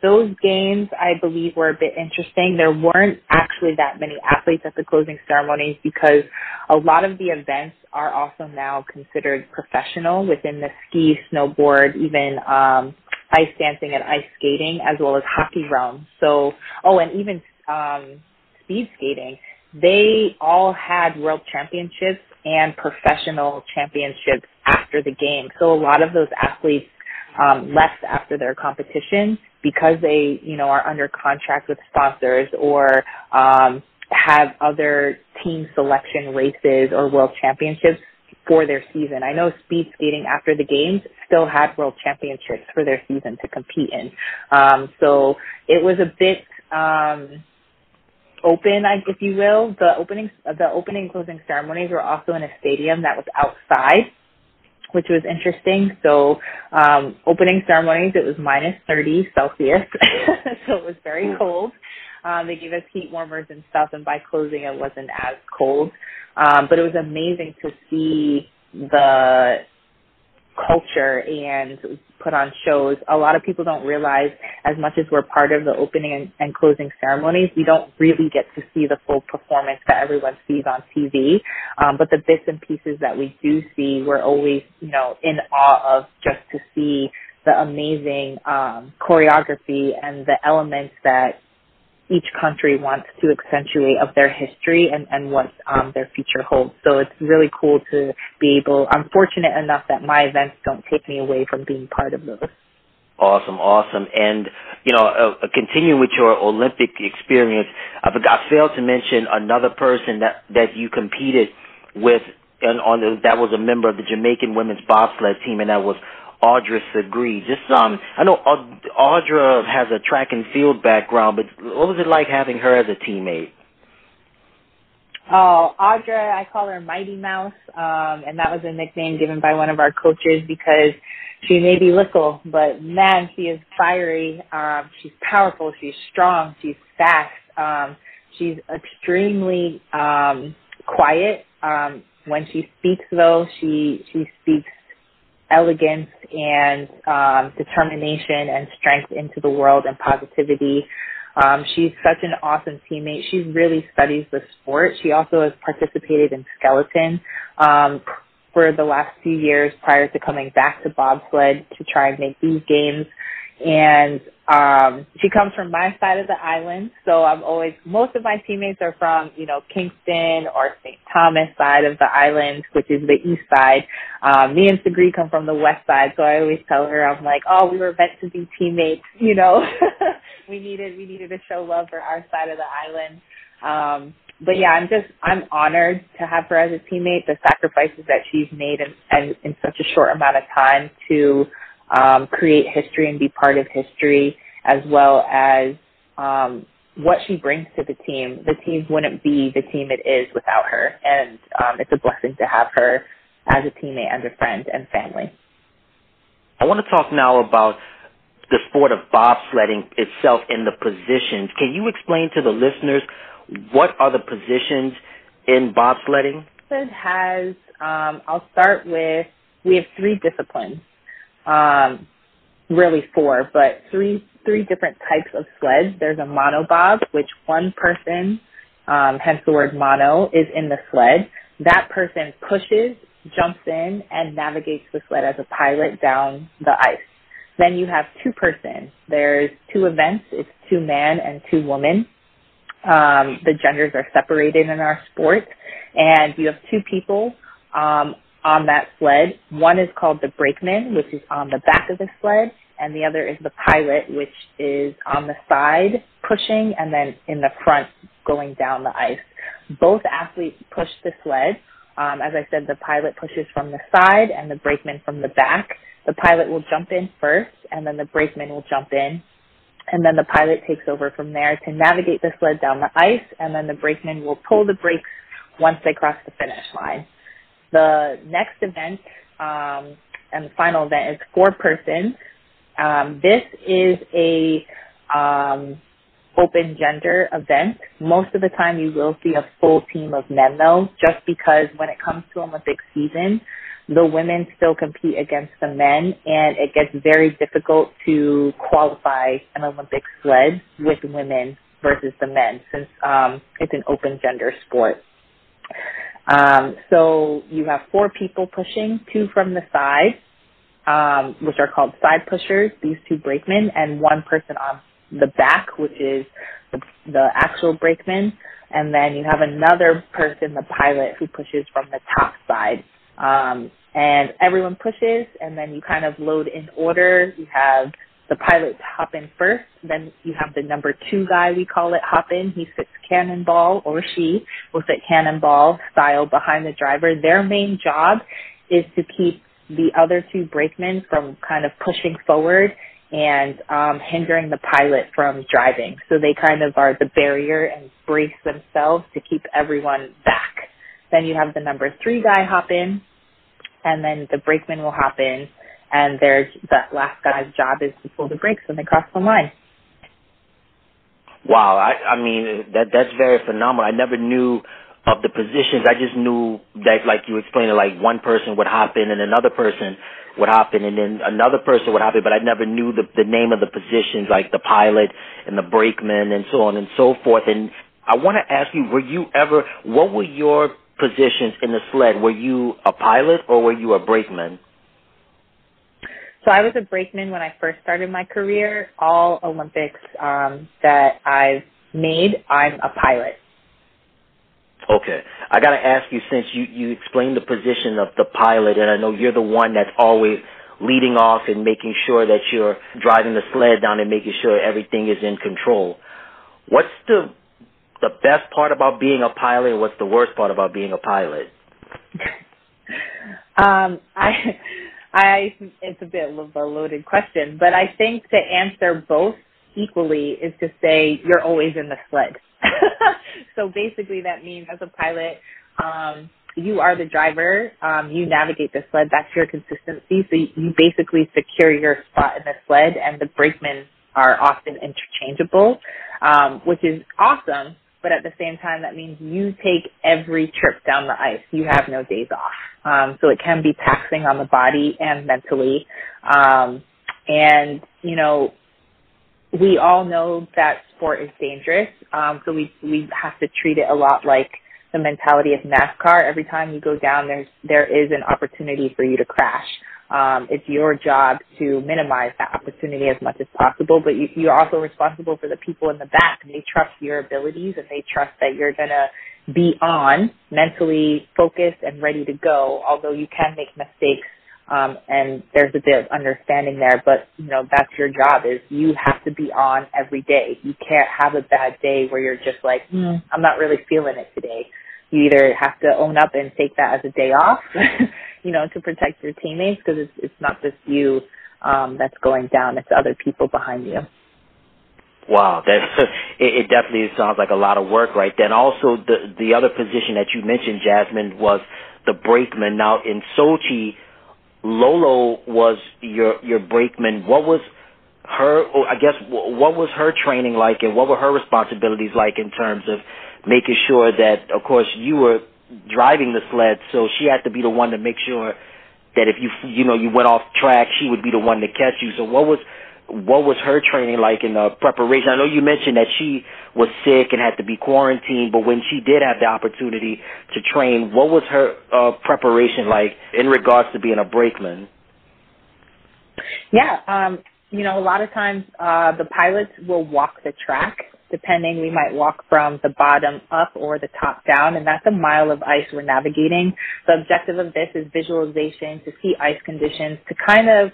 Those games, I believe, were a bit interesting. There weren't actually that many athletes at the closing ceremonies because a lot of the events are also now considered professional within the ski, snowboard, even ice dancing and ice skating, as well as hockey realm. So, and even speed skating. They all had world championships and professional championships after the game. So a lot of those athletes left after their competition because they, are under contract with sponsors or have other team selection races or world championships for their season. I know speed skating after the games still had world championships for their season to compete in. So it was a bit open, if you will. The opening and closing ceremonies were also in a stadium that was outside, which was interesting. So opening ceremonies, it was minus 30 Celsius, so it was very cold. They gave us heat warmers and stuff, and by closing it wasn't as cold. But it was amazing to see the culture and put on shows. A lot of people don't realize, as much as we're part of the opening and closing ceremonies, we don't really get to see the full performance that everyone sees on TV. But the bits and pieces that we do see, we're always, in awe of, just to see the amazing choreography and the elements that each country wants to accentuate of their history and what their future holds. So it's really cool to be able, I'm fortunate enough that my events don't take me away from being part of those. Awesome. And, continuing with your Olympic experience, I failed to mention another person that you competed with that was a member of the Jamaican women's bobsled team, and that was Audra Segre. I know Audra has a track and field background, but what was it like having her as a teammate? Oh, Audra, I call her Mighty Mouse, and that was a nickname given by one of our coaches because she may be little, but man, she is fiery. She's powerful. She's strong. She's fast. She's extremely quiet. When she speaks, though, she speaks elegance and determination and strength into the world and positivity. She's such an awesome teammate. She really studies the sport. She also has participated in skeleton for the last few years prior to coming back to bobsled to try and make these games. And she comes from my side of the island, so most of my teammates are from, Kingston or St. Thomas side of the island, which is the east side. Me and Segre come from the west side, so I always tell her, I'm like, we were meant to be teammates, we needed to show love for our side of the island. But yeah, I'm honored to have her as a teammate, the sacrifices that she's made in such a short amount of time to create history and be part of history, as well as what she brings to the team. The team wouldn't be the team it is without her, and it's a blessing to have her as a teammate and a friend and family. I want to talk now about the sport of bobsledding itself and the positions. Can you explain to the listeners what are the positions in bobsledding? It has, I'll start with, we have 3 disciplines. Really 4, but three different types of sleds. There's a monobob, which one person, hence the word mono, is in the sled. That person pushes, jumps in, and navigates the sled as a pilot down the ice. Then you have 2-person. There's 2 events. It's 2 man and 2 woman. The genders are separated in our sport, and you have 2 people on that sled. One is called the brakeman, which is on the back of the sled, and the other is the pilot, which is on the side pushing and then in the front going down the ice. Both athletes push the sled. As I said, the pilot pushes from the side and the brakeman from the back. The pilot will jump in first, and then the brakeman will jump in. and then the pilot takes over from there to navigate the sled down the ice, and then the brakeman will pull the brakes once they cross the finish line. The next event and the final event is 4 persons. This is a open gender event. Most of the time you will see a full team of men, though, just because when it comes to Olympic season, the women still compete against the men, and it gets very difficult to qualify an Olympic sled with women versus the men, since it's an open gender sport. So you have 4 people pushing, 2 from the side, which are called side pushers, these 2 brakemen, and 1 person on the back, which is the actual brakeman, and then you have another person, the pilot, who pushes from the top side. And everyone pushes, and then you kind of load in order. You have the pilot hop in first, then you have the number 2 guy, we call it, hop in. He sits cannonball, or she will sit cannonball style behind the driver. Their main job is to keep the other 2 brakemen from kind of pushing forward and hindering the pilot from driving. So they kind of are the barrier and brace themselves to keep everyone back. Then you have the number 3 guy hop in, and then the brakeman will hop in, and that last guy's job is to pull the brakes when they cross the line. Wow, I mean, that's very phenomenal. I never knew of the positions. I just knew that, like you explained, like one person would hop in and another person would hop in and then another person would hop in, but I never knew the name of the positions, like the pilot and the brakeman and so on and so forth. And I want to ask you, what were your positions in the sled? Were you a pilot or were you a brakeman? So I was a brakeman when I first started my career. All Olympics that I've made, I'm a pilot. Okay. I got to ask you, since you explained the position of the pilot, and I know you're the one that's always leading off and making sure that you're driving the sled down and making sure everything is in control. What's the best part about being a pilot, and what's the worst part about being a pilot? It's a bit of a loaded question, but I think to answer both equally is to say you're always in the sled. So basically that means as a pilot, you are the driver, you navigate the sled, that's your consistency, so you basically secure your spot in the sled, and the brakemen are often interchangeable, which is awesome, but at the same time that means you take every trip down the ice. You have no days off. So it can be taxing on the body and mentally. And, you know, we all know that sport is dangerous, so we have to treat it a lot like the mentality of NASCAR. Every time you go down, there is an opportunity for you to crash. It's your job to minimize that opportunity as much as possible, but you're also responsible for the people in the back. They trust your abilities, and they trust that you're going to be on, mentally focused and ready to go, although you can make mistakes. And there's a bit of understanding there, but, you know, that's your job, is you have to be on every day. You can't have a bad day where you're just like, I'm not really feeling it today. You either have to own up and take that as a day off, you know, to protect your teammates, because it's not just you that's going down, it's other people behind you. Wow, it definitely sounds like a lot of work right there. And also the other position that you mentioned, Jazmine, was the brakeman. Now in Sochi, Lolo was your brakeman. What was her training like, and what were her responsibilities like in terms of making sure that, of course, you were driving the sled, so she had to be the one to make sure that if you went off track, she would be the one to catch you. So what was her training like in the preparation? I know you mentioned that she was sick and had to be quarantined, but when she did have the opportunity to train, what was her preparation like in regards to being a brakeman? Yeah, a lot of times the pilots will walk the track. Depending, we might walk from the bottom up or the top down, and that's a mile of ice we're navigating. The objective of this is visualization, to see ice conditions, to kind of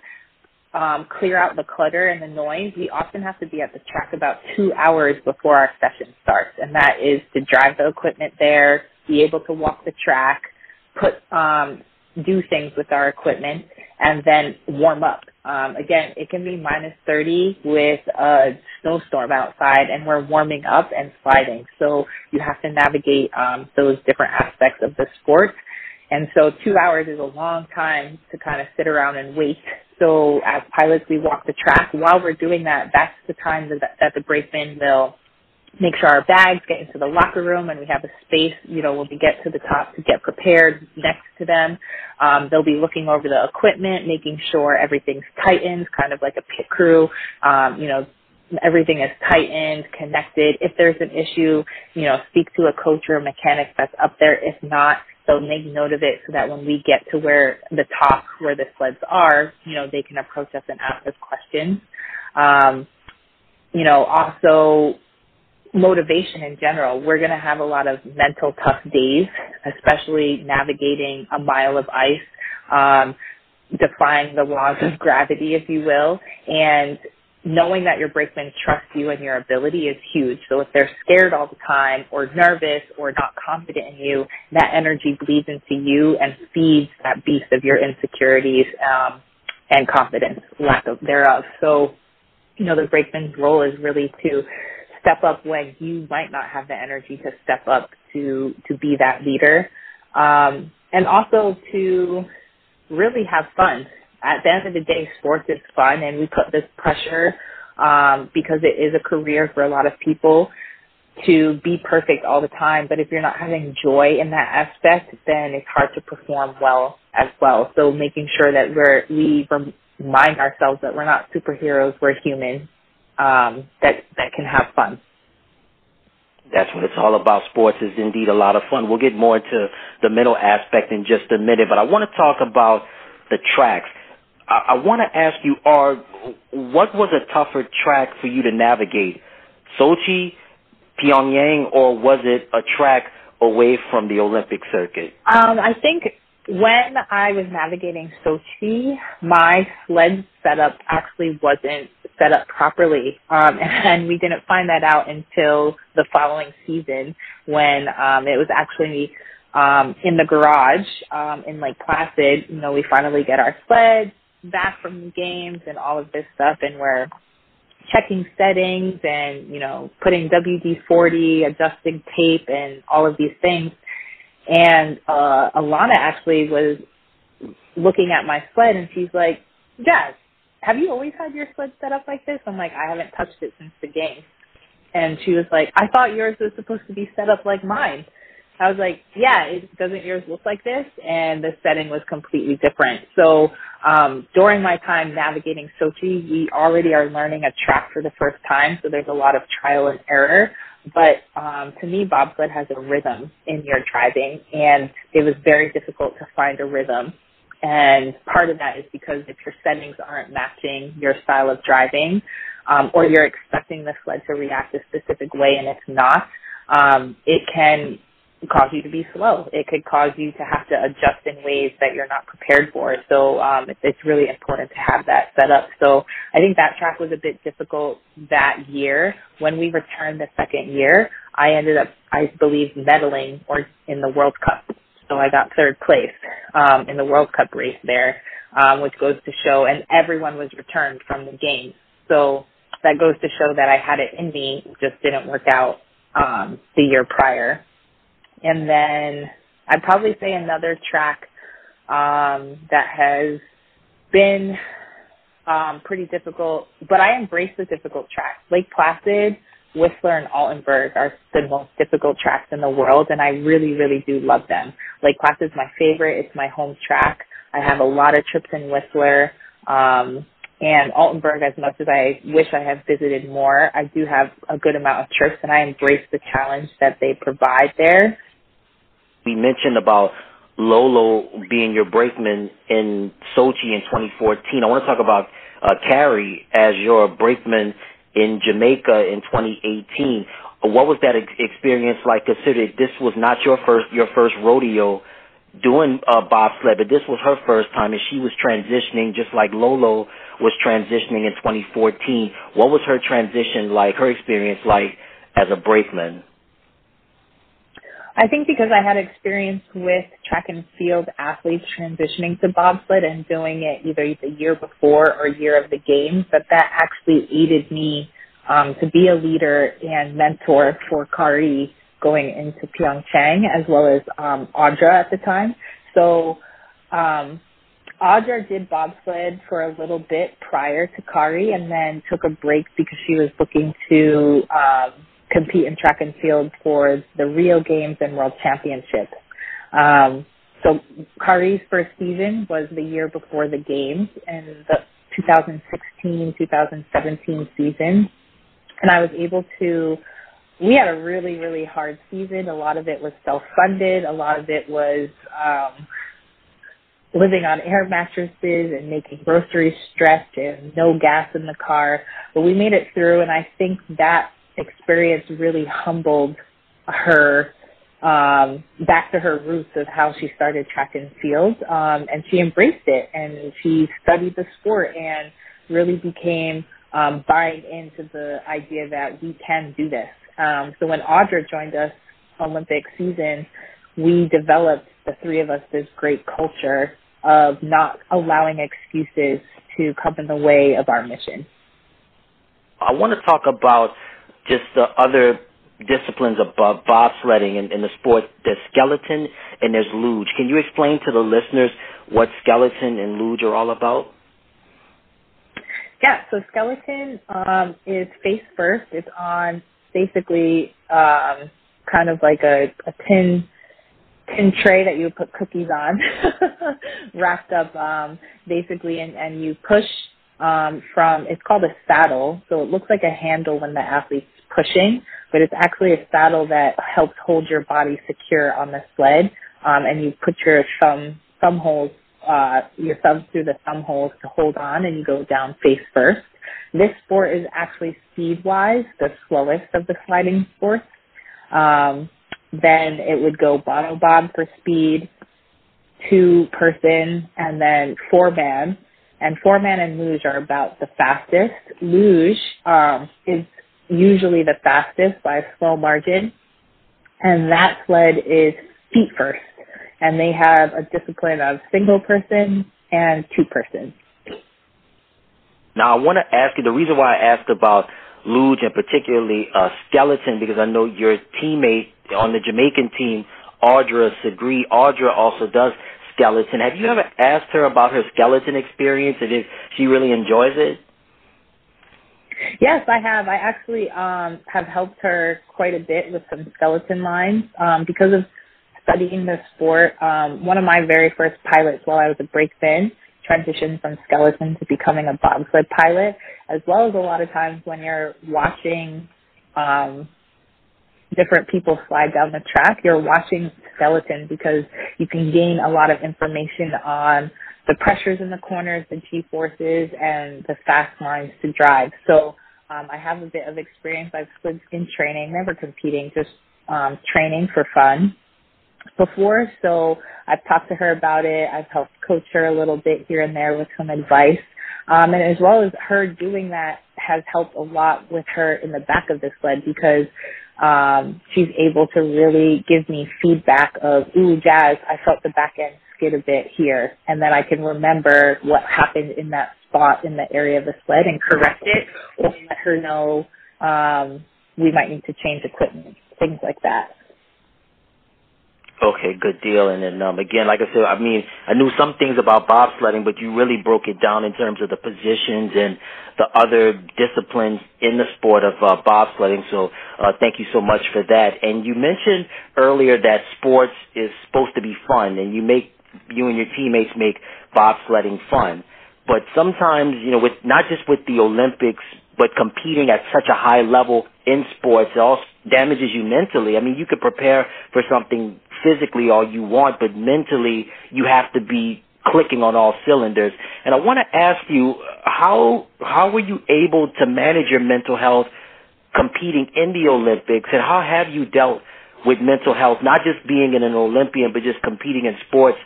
clear out the clutter and the noise. We often have to be at the track about 2 hours before our session starts, and that is to drive the equipment there, be able to walk the track, do things with our equipment, and then warm up. Again, it can be minus 30 with a snowstorm outside, and we're warming up and sliding. So you have to navigate those different aspects of the sport. And so 2 hours is a long time to kind of sit around and wait. So as pilots, we walk the track. While we're doing that, that's the time that the brakeman will make sure our bags get into the locker room and we have a space, when we get to the top to get prepared next to them. They'll be looking over the equipment, making sure everything's tightened, kind of like a pit crew. Everything is tightened, connected. If there's an issue, speak to a coach or a mechanic that's up there. If not, they'll make note of it so that when we get to where the top, where the sleds are, they can approach us and ask us questions. Also motivation in general. We're going to have a lot of mental tough days, especially navigating a mile of ice, defying the laws of gravity, if you will, and knowing that your brakemen trust you and your ability is huge. So if they're scared all the time or nervous or not confident in you, that energy bleeds into you and feeds that beast of your insecurities and confidence, lack of thereof. So, the brakeman's role is really to step up when you might not have the energy to step up to be that leader, and also to really have fun. At the end of the day, sports is fun, and we put this pressure because it is a career for a lot of people to be perfect all the time. But if you're not having joy in that aspect, then it's hard to perform well as well. So making sure that we remind ourselves that we're not superheroes, we're human, that can have fun. That's what it's all about. Sports is indeed a lot of fun. We'll get more into the mental aspect in just a minute, but I want to talk about the tracks. I want to ask you, what was a tougher track for you to navigate? Sochi, Pyongyang, or was it a track away from the Olympic circuit? I think when I was navigating Sochi, my sled setup actually wasn't set up properly, and we didn't find that out until the following season when it was actually in the garage in Lake Placid. We finally get our sled back from the games and all of this stuff, and we're checking settings and, putting WD-40, adjusting tape and all of these things. And Alana actually was looking at my sled, and she's like, Jazz, have you always had your sled set up like this? I'm like, I haven't touched it since the game. And she was like, I thought yours was supposed to be set up like mine. I was like, yeah, doesn't yours look like this? And the setting was completely different. So during my time navigating Sochi, we already are learning a track for the first time, so there's a lot of trial and error. But to me, bobsled has a rhythm in your driving, and it was very difficult to find a rhythm. And part of that is because if your settings aren't matching your style of driving, or you're expecting the sled to react a specific way and it's not, it can cause you to be slow. It could cause you to have to adjust in ways that you're not prepared for. So it's really important to have that set up. So I think that track was a bit difficult that year. When we returned the second year, I ended up, I believe, medaling in the World Cup. So I got third place in the World Cup race there, which goes to show, and everyone was returned from the game. So that goes to show that I had it in me, just didn't work out the year prior. And then I'd probably say another track that has been pretty difficult, but I embrace the difficult tracks. Lake Placid, Whistler, and Altenburg are the most difficult tracks in the world, and I really, really do love them. Lake Placid is my favorite. It's my home track. I have a lot of trips in Whistler. And Altenburg, as much as I wish I had visited more, I do have a good amount of trips, and I embrace the challenge that they provide there. We mentioned about Lolo being your brakeman in Sochi in 2014. I want to talk about Carrie as your brakeman in Jamaica in 2018. What was that experience like, considering this was not your first rodeo doing bobsled, but this was her first time, and she was transitioning just like Lolo was transitioning in 2014. What was her transition like, her experience like as a brakeman? I think because I had experience with track and field athletes transitioning to bobsled and doing it either the year before or year of the games, that actually aided me to be a leader and mentor for Kari going into Pyeongchang, as well as Audra at the time. So Audra did bobsled for a little bit prior to Kari and then took a break because she was looking to compete in track and field for the Rio Games and World Championships. So Kari's first season was the year before the games in the 2016-2017 season. And I was able to, we had a really, really hard season. A lot of it was self-funded. A lot of it was living on air mattresses and making groceries stretch and no gas in the car. But we made it through, and I think that experience really humbled her back to her roots of how she started track and field. And she embraced it, and she studied the sport and really became buying into the idea that we can do this. So when Audra joined us Olympic season, we developed, the three of us, this great culture of not allowing excuses to come in the way of our mission. I want to talk about just the other disciplines above bobsledding in the sport. There's skeleton and there's luge. Can you explain to the listeners what skeleton and luge are all about? Yeah, so skeleton is face first. It's on basically kind of like a tin tray that you would put cookies on, wrapped up basically, and you push from, it's called a saddle, so it looks like a handle when the athlete's pushing, but it's actually a saddle that helps hold your body secure on the sled, and you put your thumb holes, your thumb through the thumb holes to hold on, and you go down face first. This sport is actually speed-wise the slowest of the sliding sports. Then it would go bottom bob for speed, 2-person, and then 4-man. And 4-man and luge are about the fastest. Luge is usually the fastest by a small margin. And that sled is feet first. And they have a discipline of single person and 2-person. Now, I want to ask you, the reason why I asked about luge and particularly skeleton, because I know your teammate on the Jamaican team, Audra Segre, Audra also does skeleton. Have you ever asked her about her skeleton experience and if she really enjoys it? Yes, I have. I actually have helped her quite a bit with some skeleton lines because of studying the sport. One of my very first pilots while I was a brake fin transitioned from skeleton to becoming a bobsled pilot, as well as a lot of times when you're watching different people slide down the track, you're watching skeleton because you can gain a lot of information on the pressures in the corners, the G-forces, and the fast lines to drive. So I have a bit of experience. I've slid in training, never competing, just training for fun before. So I've talked to her about it. I've helped coach her a little bit here and there with some advice. And as well as her doing that has helped a lot with her in the back of the sled because she's able to really give me feedback of, ooh, Jazz, I felt the back end skid a bit here. And then I can remember what happened in that spot in the area of the sled and correct it or let her know we might need to change equipment, things like that. Okay, good deal. And then, again, like I said, I mean, I knew some things about bobsledding, but you really broke it down in terms of the positions and the other disciplines in the sport of bobsledding. So thank you so much for that. And you mentioned earlier that sports is supposed to be fun, and you and your teammates make bobsledding fun. But sometimes, you know, with not just with the Olympics, but competing at such a high level in sports, it also damages you mentally. I mean, you could prepare for something physically all you want, but mentally you have to be clicking on all cylinders. And I want to ask you, how were you able to manage your mental health competing in the Olympics, and how have you dealt with mental health, not just being an Olympian, but just competing in sports,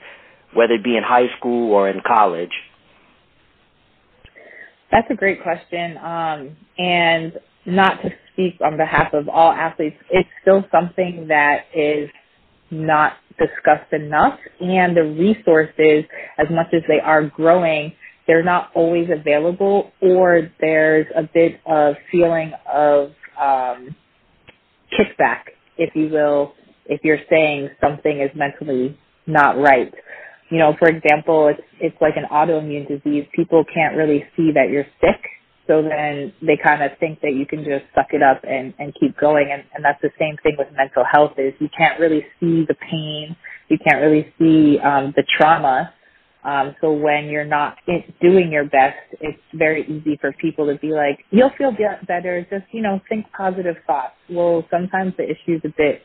whether it be in high school or in college? That's a great question. And not to speak on behalf of all athletes, it's still something that is not discussed enough, and the resources, as much as they are growing, they're not always available, or there's a bit of feeling of kickback, if you will, if you're saying something is mentally not right. You know, for example, it's like an autoimmune disease. People can't really see that you're sick, so then they kind of think that you can just suck it up and keep going. And that's the same thing with mental health, is you can't really see the pain. You can't really see the trauma. So when you're not doing your best, it's very easy for people to be like, you'll feel better, just, you know, think positive thoughts. Well, sometimes the issue is a bit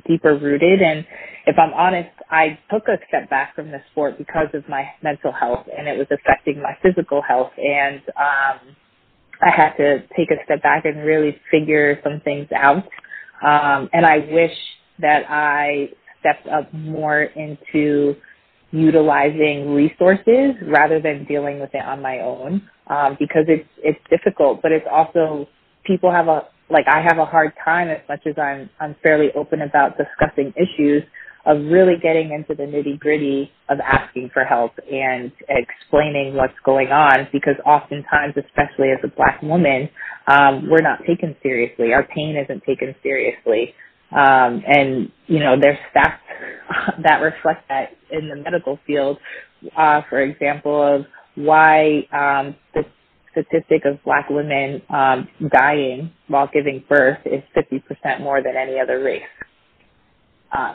deeper rooted, and if I'm honest, I took a step back from the sport because of my mental health, and it was affecting my physical health, and I had to take a step back and really figure some things out, and I wish that I stepped up more into utilizing resources rather than dealing with it on my own, because it's difficult, but it's also, people have I have a hard time, as much as I'm fairly open about discussing issues, of really getting into the nitty-gritty of asking for help and explaining what's going on, because oftentimes, especially as a Black woman, we're not taken seriously. Our pain isn't taken seriously. And, you know, there's stats that reflect that in the medical field, for example, of why the statistic of Black women dying while giving birth is 50% more than any other race.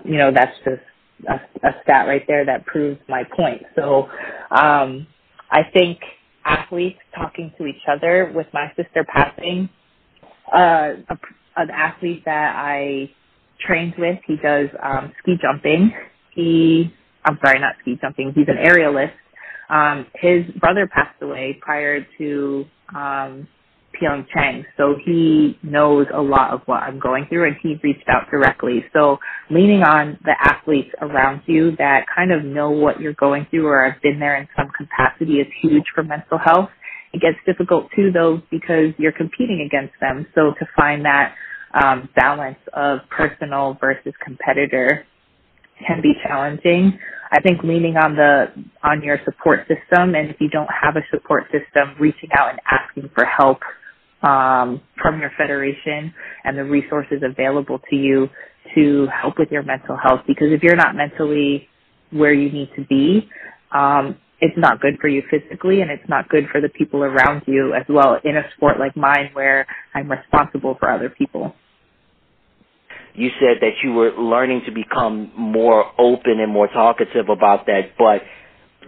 You know, that's just a stat right there that proves my point. So I think athletes talking to each other, with my sister passing, an athlete that I trained with, he does ski jumping. Not ski jumping, he's an aerialist. His brother passed away prior to Pyeongchang, so he knows a lot of what I'm going through, and he reached out directly. So leaning on the athletes around you that kind of know what you're going through or have been there in some capacity is huge for mental health. It gets difficult too, though, because you're competing against them. So to find that balance of personal versus competitor can be challenging. I think leaning on your support system, and if you don't have a support system, reaching out and asking for help from your federation and the resources available to you to help with your mental health. Because if you're not mentally where you need to be, it's not good for you physically, and it's not good for the people around you as well, in a sport like mine where I'm responsible for other people. You said that you were learning to become more open and more talkative about that, but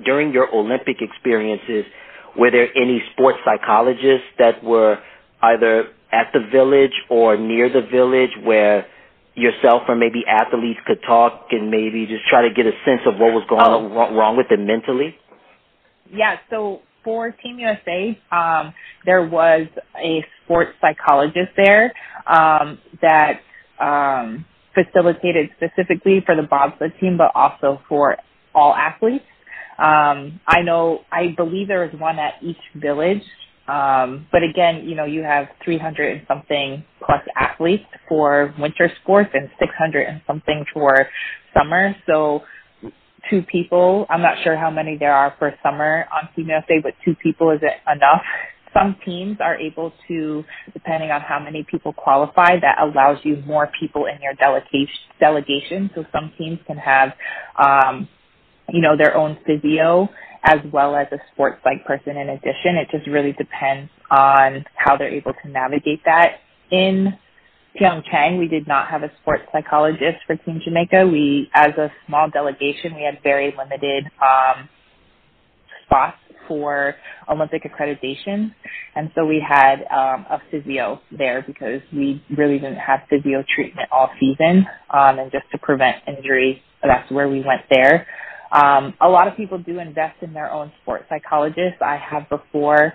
during your Olympic experiences, were there any sports psychologists that were either at the village or near the village where yourself or maybe athletes could talk and maybe just try to get a sense of what was going on wrong with them mentally? Yeah, so for Team USA, there was a sports psychologist there that facilitated specifically for the bobsled team, but also for all athletes. I believe there was one at each village. But again, you know, you have 300 and something plus athletes for winter sports and 600 and something for summer. So 2 people, I'm not sure how many there are for summer on Team USA, but 2 people isn't enough. Some teams are able to, depending on how many people qualify, that allows you more people in your delegation. So some teams can have, their own physio as well as a sports psych person in addition. It just really depends on how they're able to navigate that. In Pyeongchang, we did not have a sports psychologist for Team Jamaica. As a small delegation, we had very limited spots for Olympic accreditation, and so we had a physio there because we really didn't have physio treatment all season, and just to prevent injury, that's where we went there. A lot of people do invest in their own sports psychologists. I have before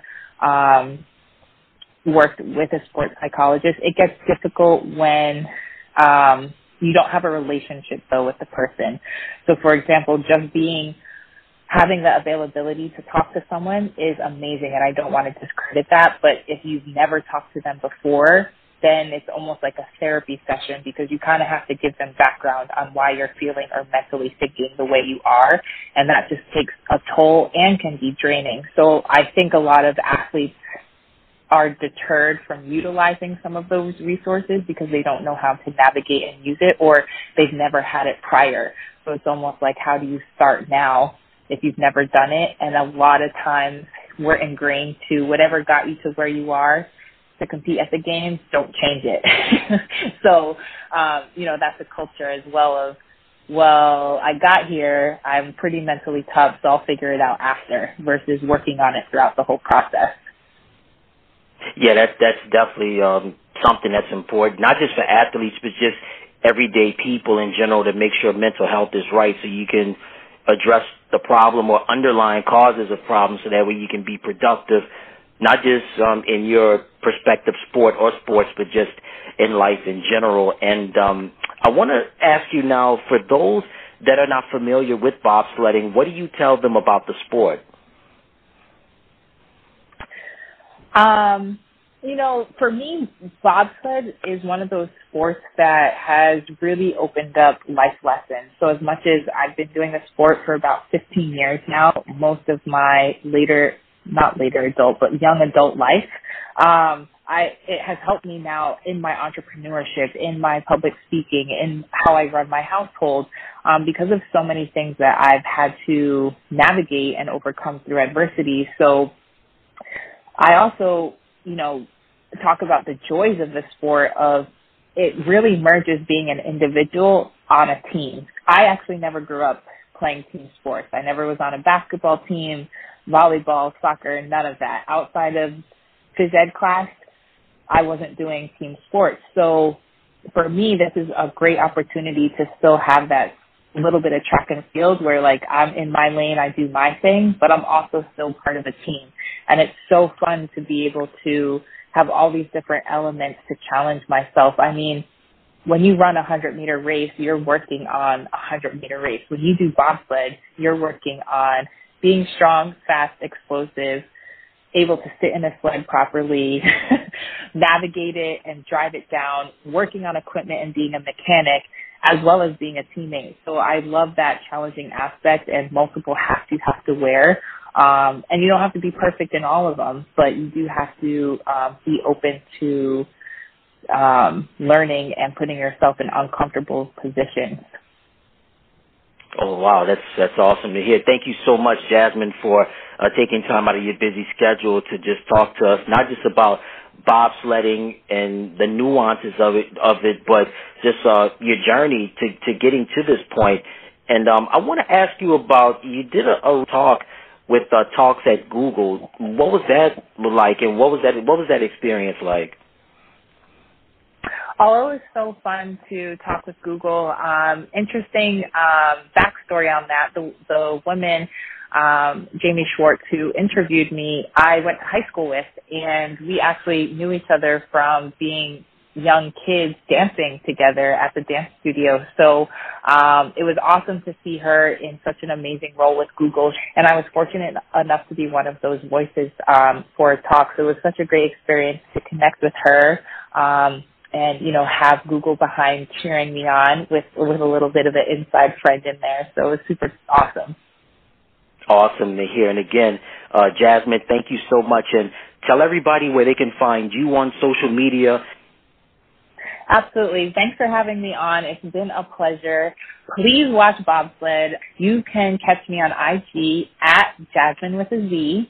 worked with a sports psychologist. It gets difficult when you don't have a relationship, though, with the person. So, for example, just having the availability to talk to someone is amazing, and I don't want to discredit that, but if you've never talked to them before, then it's almost like a therapy session because you kind of have to give them background on why you're feeling or mentally thinking the way you are. And that just takes a toll and can be draining. So I think a lot of athletes are deterred from utilizing some of those resources because they don't know how to navigate and use it, or they've never had it prior. So it's almost like, how do you start now if you've never done it? And a lot of times we're ingrained to whatever got you to where you are to compete at the games, don't change it. So, that's a culture as well of, well, I got here, I'm pretty mentally tough, so I'll figure it out after, versus working on it throughout the whole process. Yeah, that's definitely something that's important, not just for athletes, but just everyday people in general, to make sure mental health is right so you can address the problem or underlying causes of problems so that way you can be productive, not just in your prospective sport or sports, but just in life in general. And I want to ask you now, for those that are not familiar with bobsledding, what do you tell them about the sport? For me, bobsled is one of those sports that has really opened up life lessons. So as much as I've been doing the sport for about 15 years now, most of my young adult life, it has helped me now in my entrepreneurship, in my public speaking, in how I run my household, because of so many things that I've had to navigate and overcome through adversity. So I also, talk about the joys of the sport of it really merges being an individual on a team. I actually never grew up playing team sports. I never was on a basketball team, volleyball, soccer, none of that. Outside of phys ed class, I wasn't doing team sports. So for me, this is a great opportunity to still have that little bit of track and field where, like, I'm in my lane, I do my thing, but I'm also still part of a team. And it's so fun to be able to have all these different elements to challenge myself. I mean, when you run a 100-meter race, you're working on a 100-meter race. When you do bobsled, you're working on being strong, fast, explosive, able to sit in a sled properly, navigate it and drive it down, working on equipment and being a mechanic, as well as being a teammate. So I love that challenging aspect and multiple hats you have to wear. And you don't have to be perfect in all of them, but you do have to be open to learning and putting yourself in uncomfortable positions. Oh, wow, that's awesome to hear. Thank you so much, Jazmine, for taking time out of your busy schedule to just talk to us, not just about bobsledding and the nuances of it, but just your journey to getting to this point. And I want to ask you about, you did a talk with Talks at Google. What was that like, and what was that experience like? Oh, it was so fun to talk with Google. Interesting backstory on that. The woman, Jamie Schwartz, who interviewed me, I went to high school with, and we actually knew each other from being young kids dancing together at the dance studio. So it was awesome to see her in such an amazing role with Google, and I was fortunate enough to be one of those voices for a talk. So it was such a great experience to connect with her. And, have Google behind cheering me on with a little bit of an inside friend in there. So it was super awesome. Awesome to hear. And again, Jazmine, thank you so much. And tell everybody where they can find you on social media. Absolutely. Thanks for having me on. It's been a pleasure. Please watch bobsled. You can catch me on IG at Jazmine with a Z.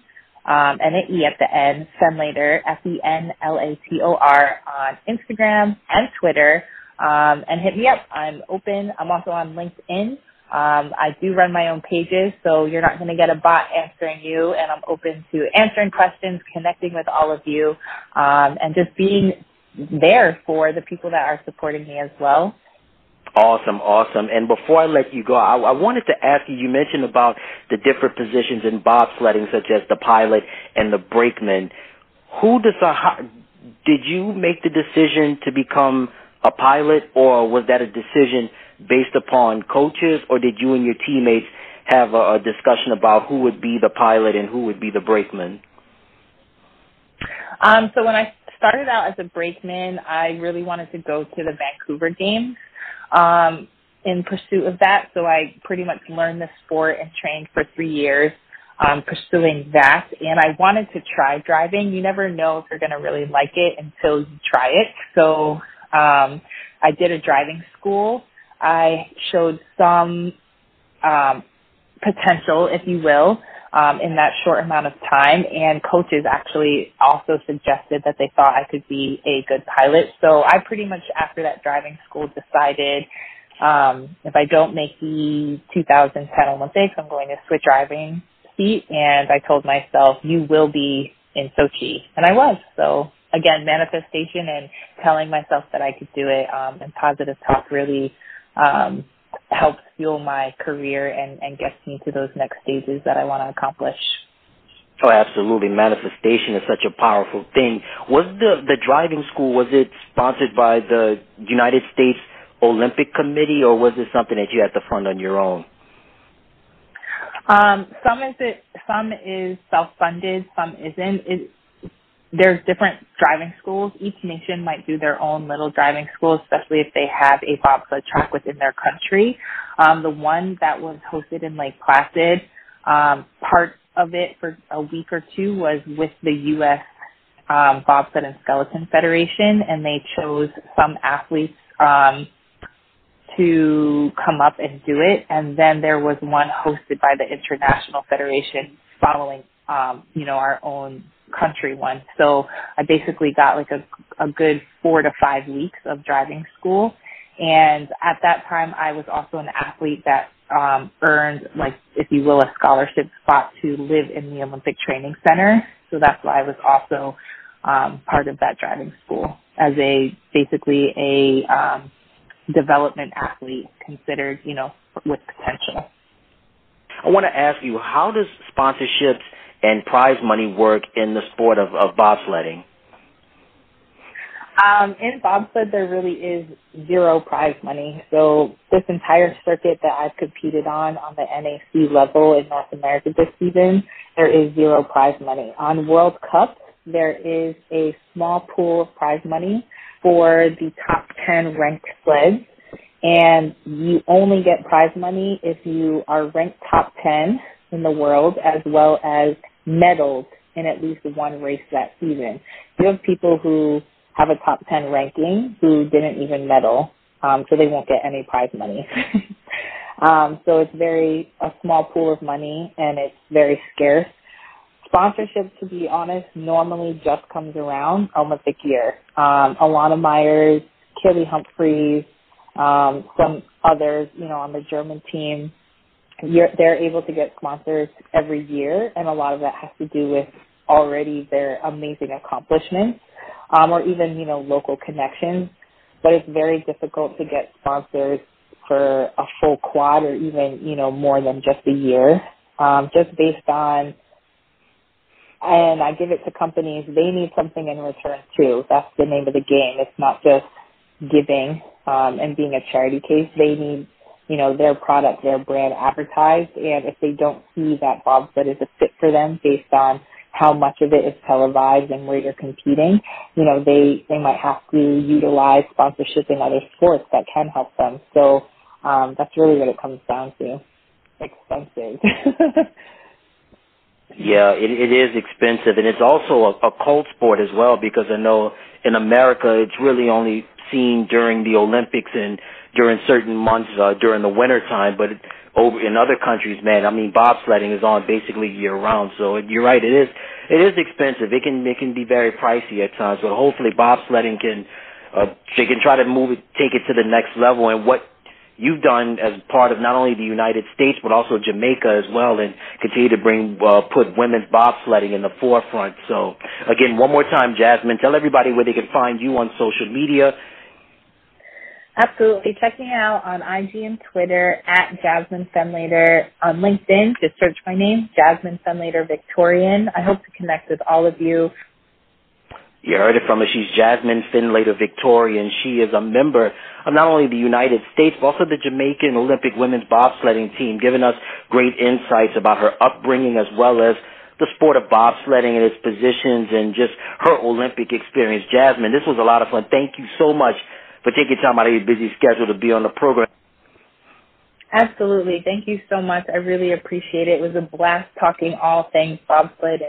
And an E at the end, Fenlator, Fenlator, on Instagram and Twitter, and hit me up. I'm open. I'm also on LinkedIn. I do run my own pages, so you're not going to get a bot answering you, and I'm open to answering questions, connecting with all of you, and just being there for the people that are supporting me as well. Awesome. And before I let you go, I wanted to ask you, you mentioned about the different positions in bobsledding, such as the pilot and the brakeman. Did you make the decision to become a pilot, or was that a decision based upon coaches, or did you and your teammates have a discussion about who would be the pilot and who would be the brakeman? So when I started out as a brakeman. I really wanted to go to the Vancouver Games in pursuit of that. So I pretty much learned the sport and trained for 3 years pursuing that. And I wanted to try driving. You never know if you're going to really like it until you try it. So I did a driving school. I showed some potential, if you will, in that short amount of time. And coaches actually also suggested that they thought I could be a good pilot. So I pretty much, after that driving school, decided if I don't make the 2010 Olympics, I'm going to switch driving seat. And I told myself, you will be in Sochi. And I was. So again, manifestation and telling myself that I could do it, and positive talk really helps fuel my career and gets me to those next stages that I want to accomplish. Oh, absolutely. Manifestation is such a powerful thing. Was the driving school, was it sponsored by the United States Olympic Committee, or was it something that you had to fund on your own? Some is self-funded, some isn't. There's different driving schools. Each nation might do their own little driving school, especially if they have a bobsled track within their country. The one that was hosted in Lake Placid, part of it for a week or two was with the U.S. Bobsled and Skeleton Federation, and they chose some athletes to come up and do it. And then there was one hosted by the International Federation following, our own country one. So I basically got like a good 4 to 5 weeks of driving school. And at that time, I was also an athlete that earned, like, if you will, a scholarship spot to live in the Olympic Training Center. So that's why I was also part of that driving school as basically a development athlete considered, with potential. I want to ask you, how does sponsorships and prize money work in the sport of bobsledding? In bobsled, there really is zero prize money. So this entire circuit that I've competed on the NAC level in North America this season, there is zero prize money. On World Cup, there is a small pool of prize money for the top 10 ranked sleds. And you only get prize money if you are ranked top 10 in the world, as well as medaled in at least one race that season. You have people who have a top 10 ranking who didn't even medal, so they won't get any prize money. So it's a small pool of money, and it's very scarce. Sponsorship, to be honest, normally just comes around Olympic year. Alana Myers, Kelly Humphreys, some others, on the German team, they're able to get sponsors every year, and a lot of that has to do with already their amazing accomplishments, or even, local connections. But it's very difficult to get sponsors for a full quad or even, more than just a year, just based on, and I give it to companies, they need something in return too. That's the name of the game. It's not just giving and being a charity case. They need, their product, their brand advertised, and if they don't see that bobsled is a fit for them based on how much of it is televised and where you're competing, they might have to utilize sponsorship in other sports that can help them. So that's really what it comes down to. Expensive. Yeah, it is expensive, and it's also a cult sport as well, because I know in America it's really only seen during the Olympics and during certain months during the winter time, but over in other countries, man, I mean, bobsledding is on basically year round. So you're right, it is expensive. It can be very pricey at times, but hopefully bobsledding they can try to take it to the next level. And what you've done as part of not only the United States but also Jamaica as well, and continue to put women's bobsledding in the forefront. So again, one more time, Jazmine, tell everybody where they can find you on social media. Absolutely. Check me out on IG and Twitter at Jazmine Fenlater. On LinkedIn, just search my name, Jazmine Fenlater Victorian. I hope to connect with all of you. You heard it from her. She's Jazmine Fenlater Victorian. She is a member of not only the United States, but also the Jamaican Olympic women's bobsledding team, giving us great insights about her upbringing as well as the sport of bobsledding and its positions and just her Olympic experience. Jazmine, this was a lot of fun. Thank you so much for taking time out of your busy schedule to be on the program. Absolutely. Thank you so much. I really appreciate it. It was a blast talking all things bobsled.